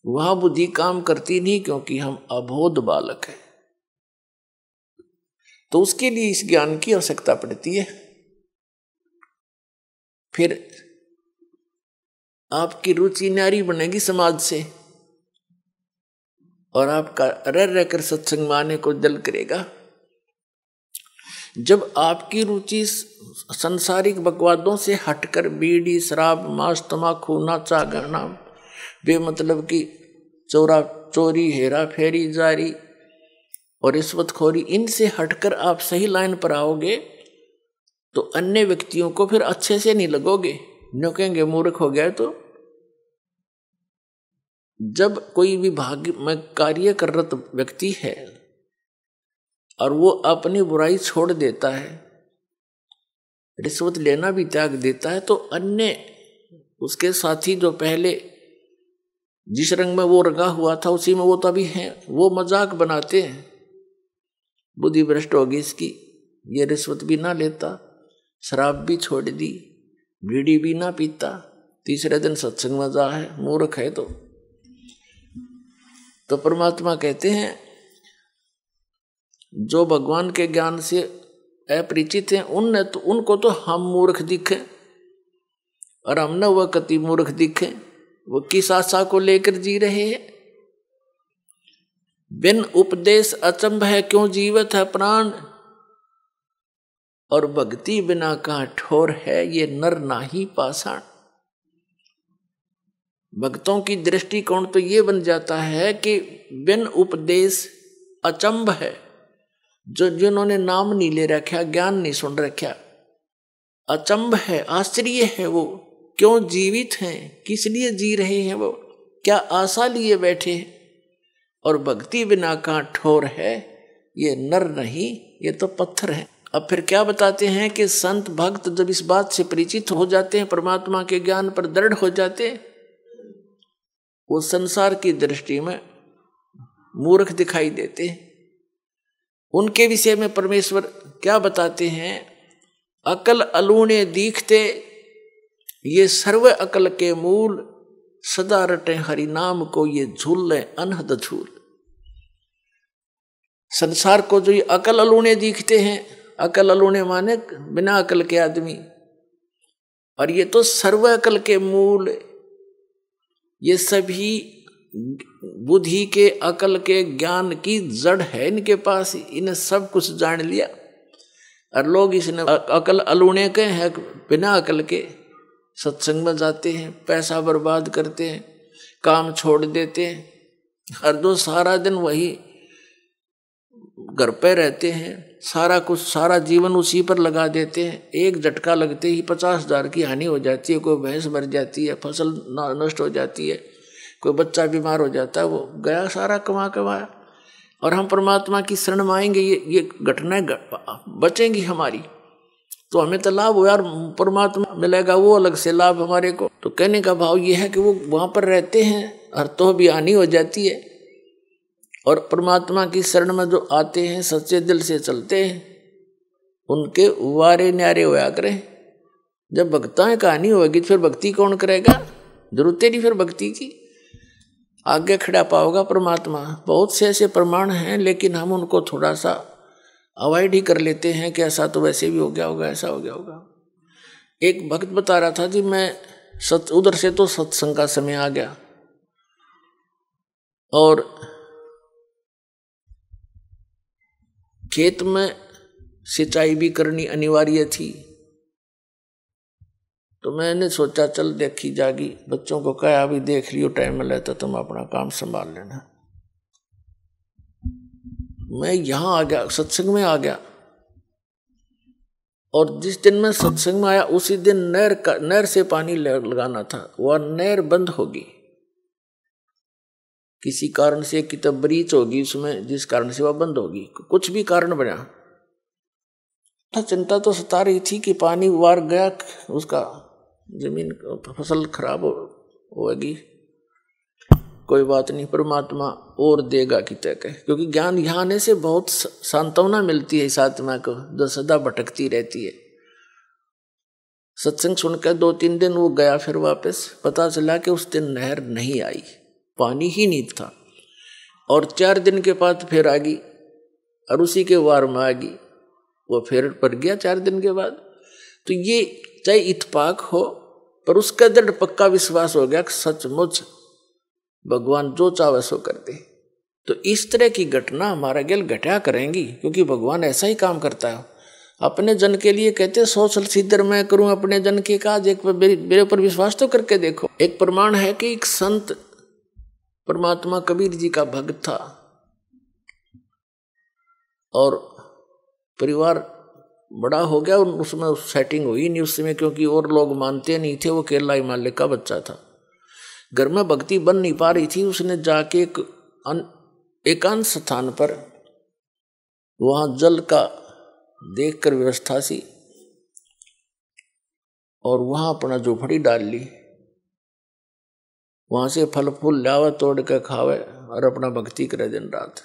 वहां बुद्धि काम करती नहीं, क्योंकि हम अबोध बालक हैं। तो उसके लिए इस ज्ञान की आवश्यकता पड़ती है। फिर आपकी रुचि न्यारी बनेगी समाज से, और आपका रह रहकर सत्संग में आने को दिल करेगा। जब आपकी रुचि संसारिक बकवादों से हटकर बीड़ी, शराब, मांस, तमाकू, नाचा गाना, बेमतलब की चोरी, हेरा फेरी, जारी और रिश्वतखोरी, इनसे हटकर आप सही लाइन पर आओगे तो अन्य व्यक्तियों को फिर अच्छे से नहीं लगोगे, न्यों कहेंगे मूर्ख हो गया। तो जब कोई विभाग में कार्य कर रहा व्यक्ति है और वो अपनी बुराई छोड़ देता है, रिश्वत लेना भी त्याग देता है, तो अन्य उसके साथी जो पहले जिस रंग में वो रंगा हुआ था उसी में वो तो अभी है, वो मजाक बनाते हैं, बुद्धि भ्रष्ट होगी इसकी, ये रिश्वत भी ना लेता, शराब भी छोड़ दी, बीड़ी भी ना पीता, तीसरे दिन सत्संग में जा है, मूर्ख है। तो परमात्मा कहते हैं जो भगवान के ज्ञान से अपरिचित हैं उनको तो हम मूर्ख दिखे, और हम न वह कति मूर्ख दिखे। वो किस आशा को लेकर जी रहे हैं? बिन उपदेश अचंभ है क्यों जीवत है प्राण, और भक्ति बिना कहाँ ठोर है ये नर नाही पाषाण। भक्तों की दृष्टिकोण तो ये बन जाता है कि बिन उपदेश अचंभ है, जो जिन्होंने नाम नहीं ले रखा, ज्ञान नहीं सुन रखा, अचंभ है, आश्चर्य है, वो क्यों जीवित हैं, किस लिए जी रहे हैं, वो क्या आशा लिए बैठे हैं। और भक्ति बिना कहाँ ठोर है, ये नर नहीं, ये तो पत्थर है। अब फिर क्या बताते हैं कि संत भक्त जब इस बात से परिचित हो जाते हैं, परमात्मा के ज्ञान पर दृढ़ हो जाते हैं, वो संसार की दृष्टि में मूर्ख दिखाई देते हैं। उनके विषय में परमेश्वर क्या बताते हैं? अकल अलूणे दीखते, ये सर्व अकल के मूल, सदा रटे हरि नाम को ये झूल अनहद झूल। संसार को जो ये अकल अलूणे दिखते हैं, अकल अलूणे माने बिना अकल के आदमी, और ये तो सर्व अकल के मूल, ये सभी बुद्धि के, अकल के, ज्ञान की जड़ है इनके पास, इन्हें सब कुछ जान लिया। और लोग इसने अकल अलूणे के हैं, बिना अकल के सत्संग में जाते हैं, पैसा बर्बाद करते हैं, काम छोड़ देते हैं, हर दो सारा दिन वही घर पे रहते हैं, सारा कुछ, सारा जीवन उसी पर लगा देते हैं। एक झटका लगते ही 50,000 की हानि हो जाती है, कोई भैंस मर जाती है, फसल नष्ट हो जाती है, कोई बच्चा बीमार हो जाता है, वो गया सारा कमाया। और हम परमात्मा की शरण में आएंगे, ये घटनाएं बचेंगी हमारी, तो हमें तो लाभ हो यार, परमात्मा मिलेगा वो अलग से लाभ हमारे को। तो कहने का भाव ये है कि वो वहां पर रहते हैं और तो भी हानि हो जाती है, और परमात्मा की शरण में जो आते हैं, सच्चे दिल से चलते हैं, उनके वारे न्यारे होया करें। जब भक्ताएं कहानी होगी फिर भक्ति कौन करेगा? जरूरत नहीं फिर भक्ति की, आगे खड़ा पाओगा परमात्मा। बहुत से ऐसे प्रमाण हैं, लेकिन हम उनको थोड़ा सा अवॉइड ही कर लेते हैं कि ऐसा तो वैसे भी हो गया होगा, ऐसा हो गया होगा। एक भक्त बता रहा था जी, मैं उधर से तो सत्संग का समय आ गया और खेत में सिंचाई भी करनी अनिवार्य थी, तो मैंने सोचा चल देखी जागी, बच्चों को कहा अभी देख लियो, टाइम मिले तो तुम अपना काम संभाल लेना। मैं यहाँ आ गया, सत्संग में आ गया, और जिस दिन मैं सत्संग में आया उसी दिन नहर से पानी लगाना था, वह नहर बंद होगी किसी कारण से, कितब ब्रीच होगी उसमें, जिस कारण से वह बंद होगी, कुछ भी कारण बना। तो चिंता तो सता रही थी कि पानी वार गया, उसका जमीन फसल खराब होगी। कोई बात नहीं, परमात्मा और देगा कि तय कहे, क्योंकि ज्ञान यहाँ आने से बहुत सांत्वना मिलती है इस आत्मा को जो सदा भटकती रहती है। सत्संग सुनकर 2-3 दिन वो गया, फिर वापस पता चला कि उस दिन नहर नहीं आई, पानी ही नहीं था। और 4 दिन के बाद फिर आ गई, और उसी के वार में आ गई, वो फिर पड़ गया 4 दिन के बाद। तो ये चाहे इत्तेफाक हो, पर उसका दृढ़ पक्का विश्वास हो गया कि सचमुच भगवान जो चाहे सो कर दे। तो इस तरह की घटना हमारा गेल घटा करेंगी, क्योंकि भगवान ऐसा ही काम करता है। अपने जन के लिए कहते 100 साल सिद्धर मैं करूं अपने जन के काज, एक मेरे ऊपर विश्वास तो करके देखो। एक प्रमाण है कि एक संत परमात्मा कबीर जी का भक्त था, और परिवार बड़ा हो गया, उसमें सेटिंग हुई नहीं उस समय, क्योंकि और लोग मानते नहीं थे। वो केरला हिमालय का बच्चा था, घर में भक्ति बन नहीं पा रही थी। उसने जाके एक एकांत स्थान पर वहां जल का देखकर व्यवस्था सी, और वहां अपना झोपड़ी डाल ली। वहां से फल फूल लावे, तोड़ के खावे, और अपना भक्ति करे, दिन रात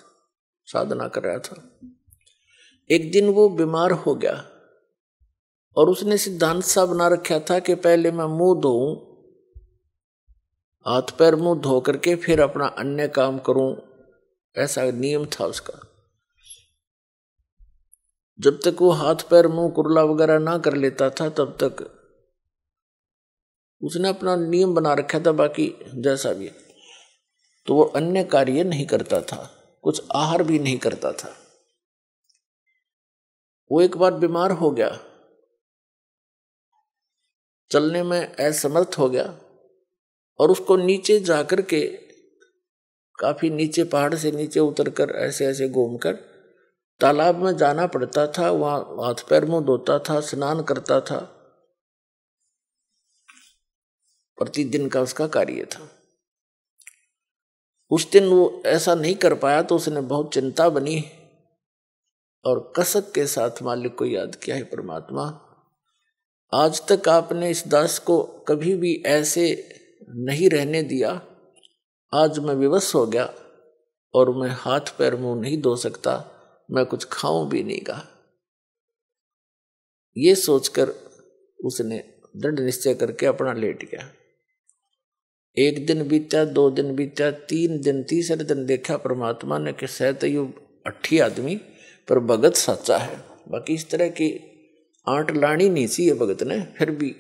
साधना कर रहा था। एक दिन वो बीमार हो गया, और उसने सिद्धांत सा बना रखा था कि पहले मैं मुंह धोऊं, हाथ पैर मुंह धो करके फिर अपना अन्य काम करूं, ऐसा नियम था उसका। जब तक वो हाथ पैर मुंह कुरला वगैरह ना कर लेता था, तब तक उसने अपना नियम बना रखा था, बाकी जैसा भी। तो वो अन्य कार्य नहीं करता था, कुछ आहार भी नहीं करता था। वो एक बार बीमार हो गया, चलने में असमर्थ हो गया, और उसको नीचे जाकर के, काफी नीचे, पहाड़ से नीचे उतरकर ऐसे ऐसे घूमकर तालाब में जाना पड़ता था। वहां हाथ पैर मुंह धोता था, स्नान करता था, प्रतिदिन का उसका कार्य था। उस दिन वो ऐसा नहीं कर पाया, तो उसने बहुत चिंता बनी, और कसक के साथ मालिक को याद किया, है परमात्मा, आज तक आपने इस दास को कभी भी ऐसे नहीं रहने दिया। आज मैं विवश हो गया, और मैं हाथ पैर मुंह नहीं धो सकता, मैं कुछ खाऊं भी नहीं गा। ये सोचकर उसने दृढ़ निश्चय करके अपना लेट गया। 1 दिन बीता, 2 दिन बीता, 3 दिन, तीसरे दिन देखा परमात्मा ने कि शायद ये अट्ठी आदमी पर भगत सच्चा है। बाकी इस तरह की आंट लानी नहीं सी ये भगत ने। फिर भी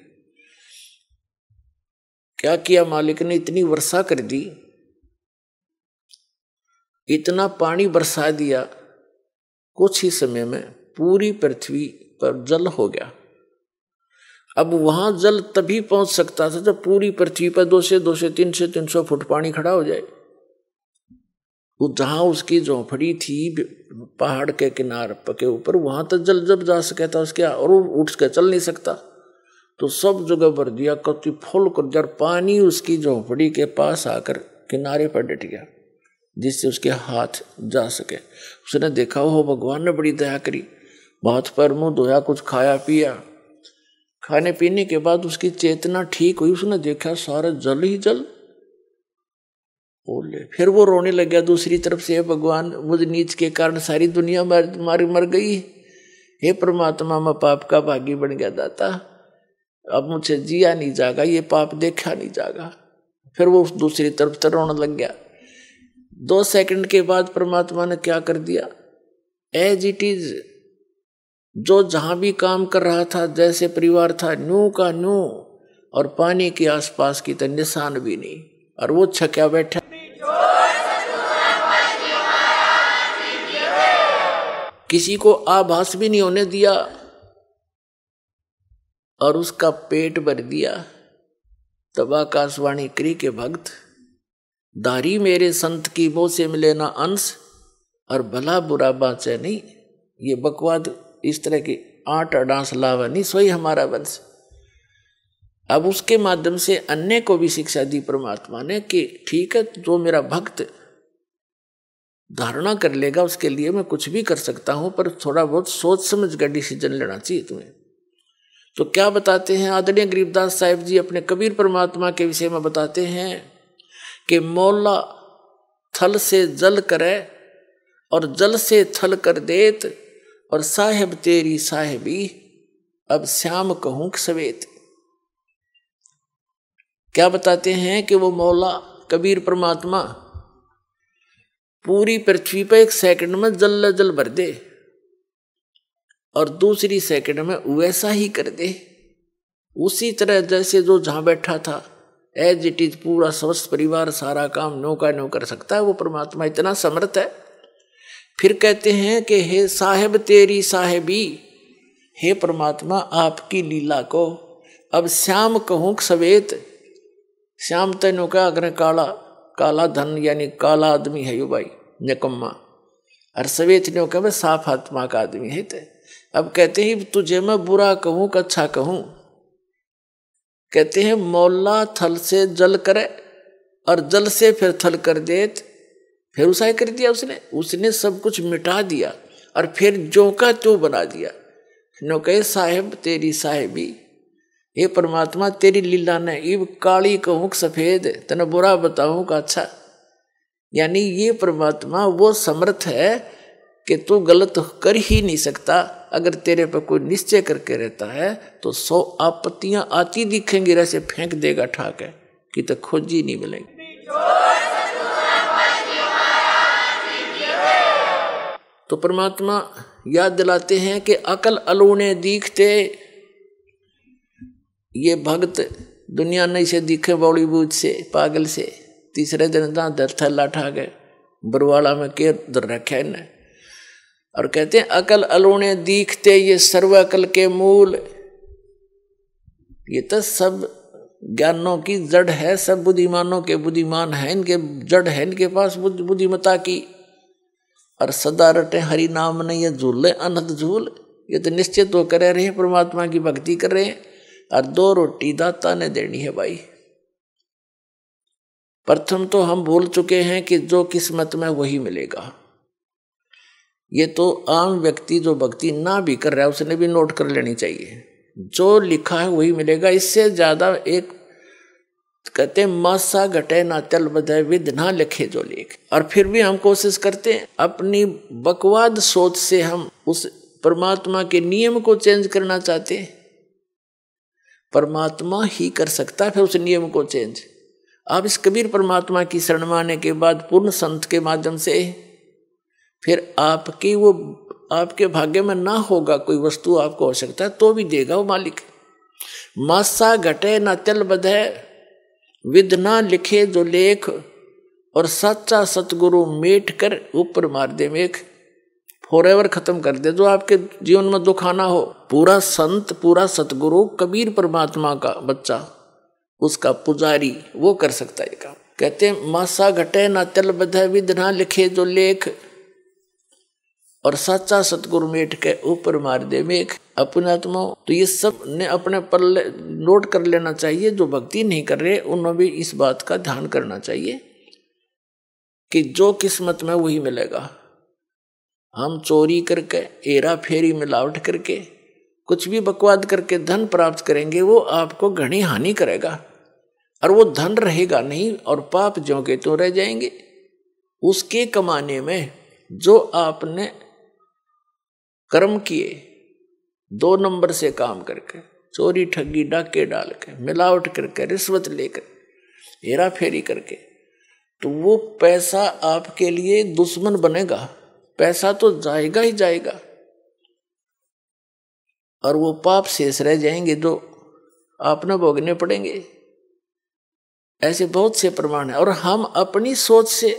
क्या किया मालिक ने, इतनी वर्षा कर दी, इतना पानी बरसा दिया, कुछ ही समय में पूरी पृथ्वी पर जल हो गया। अब वहां जल तभी पहुंच सकता था जब पूरी पृथ्वी पर 200-300 फुट पानी खड़ा हो जाए। वो जहां उसकी झोंपड़ी थी पहाड़ के किनारे के ऊपर, वहां तक जल जब जा सके था उसके, और वो उठ के चल नहीं सकता, तो सब जगह भर दिया, कति फुल कर दिया। पानी उसकी झोंपड़ी के पास आकर किनारे पर डट गया, जिससे उसके हाथ जा सके। उसने देखा हो भगवान ने बड़ी दया करी, हाथ पैर मुंह धोया, कुछ खाया पिया। खाने पीने के बाद उसकी चेतना ठीक हुई, उसने देखा सारा जल ही जल। बोले फिर वो रोने लग गया दूसरी तरफ से, भगवान मुझ नीच के कारण सारी दुनिया मर गई। हे परमात्मा, मैं पाप का भागी बन गया दाता, अब मुझे जिया नहीं जागा, ये पाप देखा नहीं जागा। फिर वो दूसरी तरफ से रोने लग गया। 2 सेकंड के बाद परमात्मा ने क्या कर दिया, एज इट इज, जो जहां भी काम कर रहा था, जैसे परिवार था, न्यू का न्यू, और पानी के आसपास की तो निशान भी नहीं, और वो छक्या बैठा। किसी को आभास भी नहीं होने दिया, और उसका पेट भर दिया। तब आकाशवाणी करी के भक्त, दारी मेरे संत की मोह से मिले ना अंश, और भला बुरा बाँचे नहीं। ये बकवाद इस तरह की आठ अडांस लावा नहीं, सोई हमारा वंश। अब उसके माध्यम से अन्य को भी शिक्षा दी परमात्मा ने कि ठीक है, जो मेरा भक्त धारणा कर लेगा उसके लिए मैं कुछ भी कर सकता हूं, पर थोड़ा बहुत सोच समझ कर डिसीजन लेना चाहिए तुम्हें। तो क्या बताते हैं आदरणीय गरीबदास साहिब जी अपने कबीर परमात्मा के विषय में बताते हैं कि मौला थल से जल करे और जल से थल कर देत, और साहेब तेरी साहेबी अब श्याम कहूं सवेत। क्या बताते हैं कि वो मौला कबीर परमात्मा पूरी पृथ्वी पर 1 सेकंड में जल भर दे और दूसरी सेकंड में वैसा ही कर दे, उसी तरह जैसे जो जहां बैठा था एज इट इज पूरा समस्त परिवार सारा काम नो का नो कर सकता है। वो परमात्मा इतना समर्थ है। फिर कहते हैं कि हे साहेब तेरी साहेबी, हे परमात्मा आपकी लीला को अब श्याम कहूं सवेत। श्याम तेनो का अगर काला काला धन यानी काला आदमी है यो भाई निकम्मा, और सवेत नो का साफ आत्मा का आदमी है। अब कहते हैं तुझे मैं बुरा कहूं कि अच्छा कहूं। कहते हैं मौला थल से जल करे और जल से फिर थल कर देत, फिर उसा कर दिया उसने सब कुछ मिटा दिया और फिर जो का त्यों बना दिया। नो कहे साहेब तेरी साहेबी, ये परमात्मा तेरी लीला ने इब काली कहूं सफेद, तने बुरा बताऊं का अच्छा। यानी ये परमात्मा वो समर्थ है कि तू गलत कर ही नहीं सकता। अगर तेरे पर कोई निश्चय करके रहता है तो 100 आपत्तियां आती दिखेंगी, ऐसे फेंक देगा ठाक है कि तो खोजी नहीं मिलेंगी। तो परमात्मा याद दिलाते हैं कि अकल अलूने दिखते, ये भक्त दुनिया नहीं से दिखे बॉलीवुड से पागल से, तीसरे दिन दर थल्ला ठा गए बरवाड़ा में के दर रखे ने, और कहते हैं अकल अलूने दिखते ये सर्व अकल के मूल। ये तो सब ज्ञानों की जड़ है, सब बुद्धिमानों के बुद्धिमान है, इनके जड़ है इनके पास बुद्धिमता की। और सदा रटे हरि नाम नहीं ये झूले अनंत झूल। ये तो निश्चित तो कर रहे हैं परमात्मा की भक्ति कर रहे हैं, और 2 रोटी दाता ने देनी है भाई। प्रथम तो हम भूल चुके हैं कि जो किस्मत में वही मिलेगा। ये तो आम व्यक्ति जो भक्ति ना भी कर रहा है उसने भी नोट कर लेनी चाहिए, जो लिखा है वही मिलेगा। इससे ज्यादा एक कहते मासा घटे ना चल बधे विद ना लिखे जो लेख। और फिर भी हम कोशिश करते हैं अपनी बकवाद सोच से हम उस परमात्मा के नियम को चेंज करना चाहते हैं। परमात्मा ही कर सकता है फिर उस नियम को चेंज। आप इस कबीर परमात्मा की शरण में आने के बाद पूर्ण संत के माध्यम से फिर आपकी वो आपके भाग्य में ना होगा कोई वस्तु आपको आवश्यकता तो भी देगा वो मालिक। मासा घटे ना चल बधे विद ना लिखे जो लेख, और सच्चा सतगुरु मेट कर ऊपर मार दे मेघ। फॉरएवर खत्म कर दे जो आपके जीवन में दुख आना हो। पूरा संत पूरा सतगुरु कबीर परमात्मा का बच्चा उसका पुजारी वो कर सकता है काम। कहते हैं मासा घटे ना चल बधे विद ना लिखे जो लेख, और सच्चा सतगुरु मेट के ऊपर मार दे मेघ। अपने आत्मा तो ये सब ने अपने पल्ले नोट कर लेना चाहिए। जो भक्ति नहीं कर रहे उन्हें भी इस बात का ध्यान करना चाहिए कि जो किस्मत में वही मिलेगा। हम चोरी करके हेरा फेरी मिलावट करके कुछ भी बकवाद करके धन प्राप्त करेंगे वो आपको घनी हानि करेगा, और वो धन रहेगा नहीं और पाप ज्यों के त्यों रह जाएंगे। उसके कमाने में जो आपने कर्म किए 2 नंबर से काम करके, चोरी ठगी डाके डाल के मिलावट करके रिश्वत लेकर हेरा फेरी करके, तो वो पैसा आपके लिए दुश्मन बनेगा। पैसा तो जाएगा ही जाएगा और वो पाप शेष रह जाएंगे जो आपने भोगने पड़ेंगे। ऐसे बहुत से प्रमाण है। और हम अपनी सोच से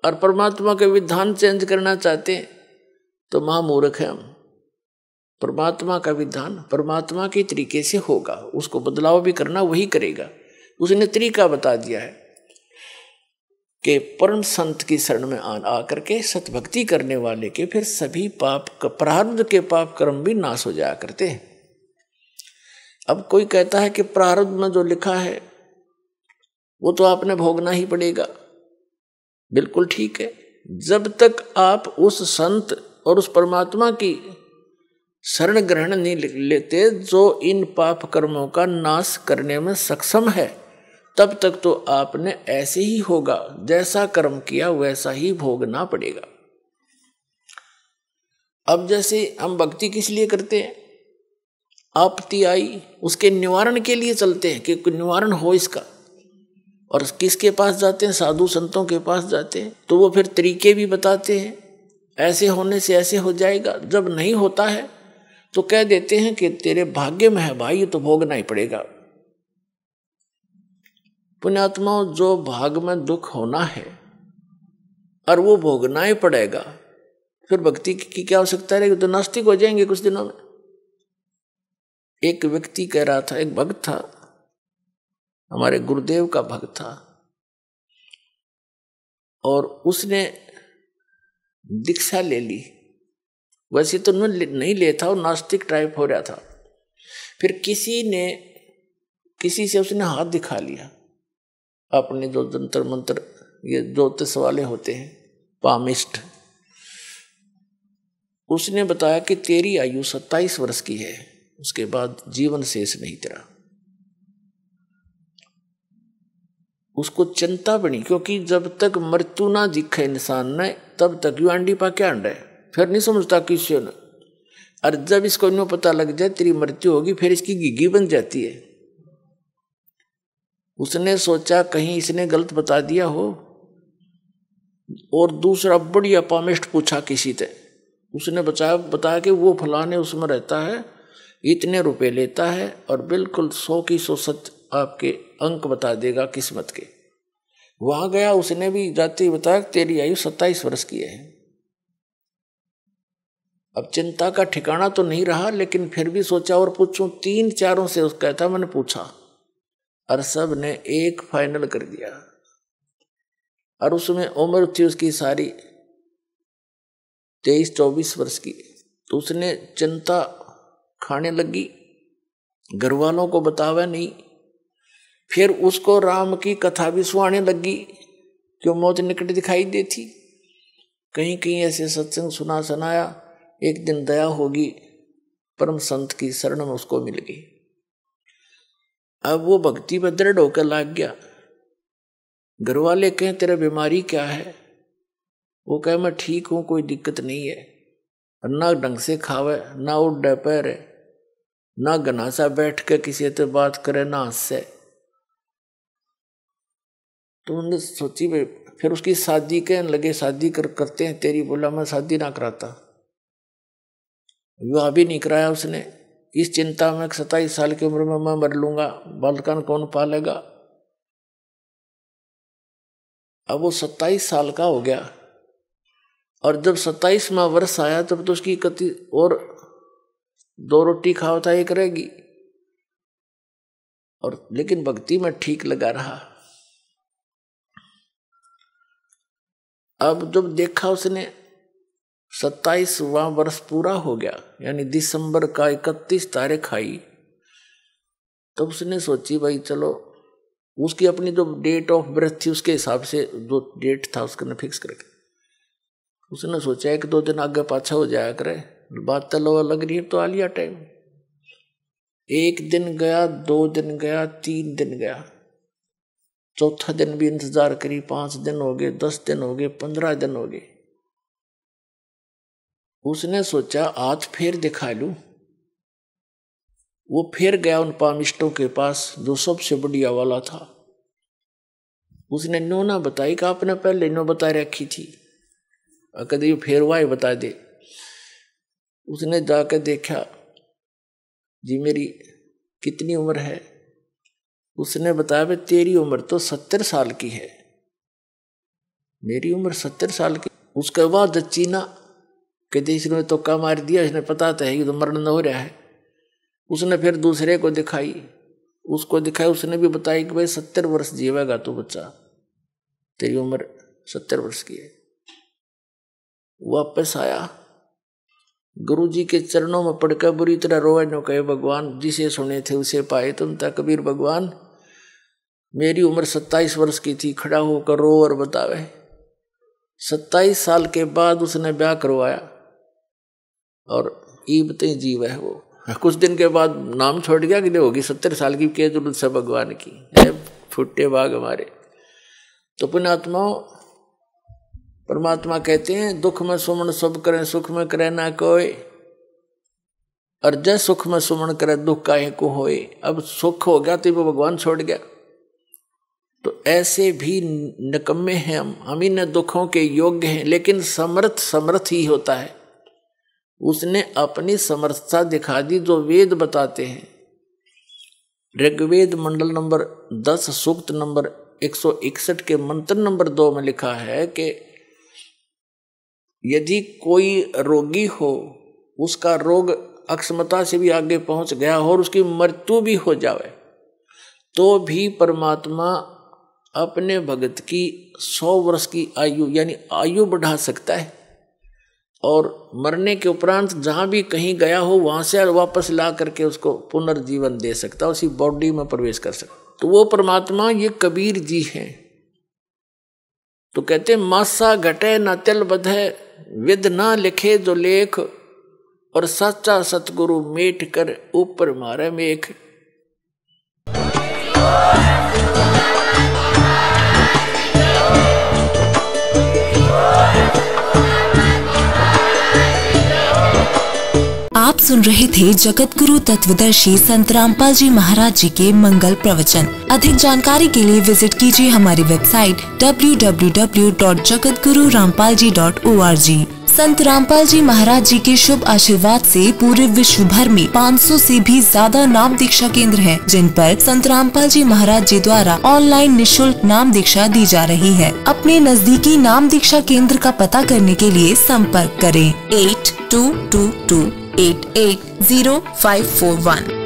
और परमात्मा के विधान चेंज करना चाहते हैं तो महामूर्ख है हम। परमात्मा का विधान परमात्मा के तरीके से होगा, उसको बदलाव भी करना वही करेगा। उसने तरीका बता दिया है कि परम संत की शरण में आकर के सतभक्ति करने वाले के फिर सभी पाप प्रारब्ध के पाप कर्म भी नाश हो जाया करते हैं। अब कोई कहता है कि प्रारब्ध में जो लिखा है वो तो आपने भोगना ही पड़ेगा। बिल्कुल ठीक है, जब तक आप उस संत और उस परमात्मा की शरण ग्रहण नहीं लेते जो इन पाप कर्मों का नाश करने में सक्षम है, तब तक तो आपने ऐसे ही होगा, जैसा कर्म किया वैसा ही भोगना पड़ेगा। अब जैसे हम भक्ति किस लिए करते हैं, आपत्ति आई उसके निवारण के लिए चलते हैं कि निवारण हो इसका, और किसके पास जाते हैं, साधु संतों के पास जाते हैं, तो वो फिर तरीके भी बताते हैं, ऐसे होने से ऐसे हो जाएगा। जब नहीं होता है तो कह देते हैं कि तेरे भाग्य में है भाई, ये तो भोगना ही पड़ेगा। पुण्यात्माओं, जो भाग में दुख होना है और वो भोगना ही पड़ेगा, फिर भक्ति की क्या आवश्यकता रहेगी, तो नास्तिक हो जाएंगे कुछ दिनों में। एक व्यक्ति कह रहा था, एक भक्त था, हमारे गुरुदेव का भक्त था, और उसने दीक्षा ले ली। वैसे तो नहीं लेता, और नास्तिक टाइप हो रहा था। फिर किसी से उसने हाथ दिखा लिया, अपने जो जंतर मंत्र ये ज्योतिष वाले होते हैं, पामिस्ट, उसने बताया कि तेरी आयु 27 वर्ष की है, उसके बाद जीवन शेष नहीं तेरा। उसको चिंता बनी, क्योंकि जब तक मृत्यु ना दिखे इंसान ने, तब तक यू अंडी पा क्या अंडा है, फिर नहीं समझता किसी ने। और जब इसको यूँ पता लग जाए तेरी मृत्यु होगी, फिर इसकी गिग्गी बन जाती है। उसने सोचा कहीं इसने गलत बता दिया हो, और दूसरा बढ़िया पामिस्ट पूछा किसी से, उसने बताया कि वो फलाने उसमें रहता है, इतने रुपए लेता है, और बिल्कुल 100 की 100 सच आपके अंक बता देगा किस्मत के। वहां गया, उसने भी जाते ही बताया तेरी आयु 27 वर्ष की है। अब चिंता का ठिकाना तो नहीं रहा, लेकिन फिर भी सोचा और पूछूं, 3-4 से उसका कहता मैंने पूछा, और सब ने एक फाइनल कर दिया। और उसमें उम्र थी उसकी सारी 23-24 वर्ष की। तो उसने चिंता खाने लगी, घर वालों को बतावा नहीं। फिर उसको राम की कथा भी सुनाने लगी, क्यों मौत निकट दिखाई देती। कहीं कहीं ऐसे सत्संग सुनाया। एक दिन दया होगी, परम संत की शरण में उसको मिल गई। अब वो भक्ति में दृढ़ होकर लाग गया। घर वाले कहें तेरा बीमारी क्या है, वो कहे मैं ठीक हूं, कोई दिक्कत नहीं है। ना ढंग से खावे, ना उठ पैर, ना घनासा बैठ के किसी से बात करे, ना हंसे। तो उन्होंने सोची भाई, फिर उसकी शादी कहने लगे, शादी करते हैं तेरी। बोला मैं शादी ना कराता, विवाह भी नहीं कराया उसने। इस चिंता में 27 साल की उम्र में मैं मर लूंगा, बालकन कौन पालेगा। अब वो 27 साल का हो गया, और जब 27वां वर्ष आया तब तो उसकी कति और 2 रोटी खाओ था, एक रहेगी। और लेकिन भक्ति में ठीक लगा रहा। अब जब देखा उसने 27वां वर्ष पूरा हो गया, यानी दिसंबर का 31 तारीख आई, तब उसने सोची भाई चलो, उसकी अपनी जो डेट ऑफ बर्थ थी उसके हिसाब से जो डेट था उसने फिक्स करके उसने सोचा 1-2 दिन आगे पाछा हो जाया करे, बात तो लग रही है तो आ लिया टाइम। 1 दिन गया, 2 दिन गया, 3 दिन गया, चौथा दिन भी इंतजार करी, 5 दिन हो गए, 10 दिन हो गए, 15 दिन हो गए। उसने सोचा आज फिर दिखा लूं। वो फिर गया उन पामिस्टों के पास जो सबसे बढ़िया वाला था। उसने नो ना बताई कि आपने पहले नो बता रखी थी, कभी फिर वाई बता दे। उसने जाकर देखा, जी मेरी कितनी उम्र है। उसने बताया भाई तेरी उम्र तो 70 साल की है। मेरी उम्र 70 साल की। उसके बाद चीना के देश ने तो का मार दिया, इसने पता तो है कि तो मरण हो रहा है। उसने फिर दूसरे को दिखाई, उसको दिखाई, उसने भी बताया कि भाई 70 वर्ष जीवेगा तू बच्चा, तेरी उम्र 70 वर्ष की है। वापस आया, गुरुजी के चरणों में पड़कर बुरी तरह रोए, नो कहे भगवान जिसे सुने थे उसे पाए तुम था। कबीर भगवान मेरी उम्र 27 वर्ष की थी, खड़ा होकर रो और बतावे। 27 साल के बाद उसने ब्याह करवाया और ईबते जीव है वो। कुछ दिन के बाद नाम छोड़ गया कि होगी 70 साल की, के जरूरत से भगवान की। फुटे बाग हमारे। तो पुण्यात्माओं, परमात्मा कहते हैं दुख में सुमन सब करें, सुख में करे ना कोई, और जय सुख में सुमन करे दुख काहे को होए। अब सुख हो गया तो वो भगवान छोड़ गया। तो ऐसे भी निकम्मे हैं हम ही न दुखों के योग्य हैं, लेकिन समर्थ ही होता है। उसने अपनी समर्थता दिखा दी जो वेद बताते हैं। ऋग्वेद मंडल नंबर 10 सूक्त नंबर 161 के मंत्र नंबर 2 में लिखा है कि यदि कोई रोगी हो, उसका रोग अक्षमता से भी आगे पहुंच गया हो और उसकी मृत्यु भी हो जावे, तो भी परमात्मा अपने भगत की 100 वर्ष की आयु यानी आयु बढ़ा सकता है, और मरने के उपरांत जहाँ भी कहीं गया हो वहाँ से वापस ला करके उसको पुनर्जीवन दे सकता, उसी बॉडी में प्रवेश कर सकता। तो वो परमात्मा ये कबीर जी हैं। तो कहते मासा घटे न तिल बधे, विद ना लिखे जो लेख, और सच्चा सतगुरु मेट कर ऊपर मारे मेख। आप सुन रहे थे जगत गुरु तत्वदर्शी संत रामपाल जी महाराज जी के मंगल प्रवचन। अधिक जानकारी के लिए विजिट कीजिए हमारी वेबसाइट www.jagatgururampalji.org। संत रामपाल जी महाराज जी के शुभ आशीर्वाद से पूरे विश्व भर में 500 से भी ज्यादा नाम दीक्षा केंद्र हैं, जिन पर संत रामपाल जी महाराज जी द्वारा ऑनलाइन निशुल्क नाम दीक्षा दी जा रही है। अपने नजदीकी नाम दीक्षा केंद्र का पता करने के लिए संपर्क करें 8222880541।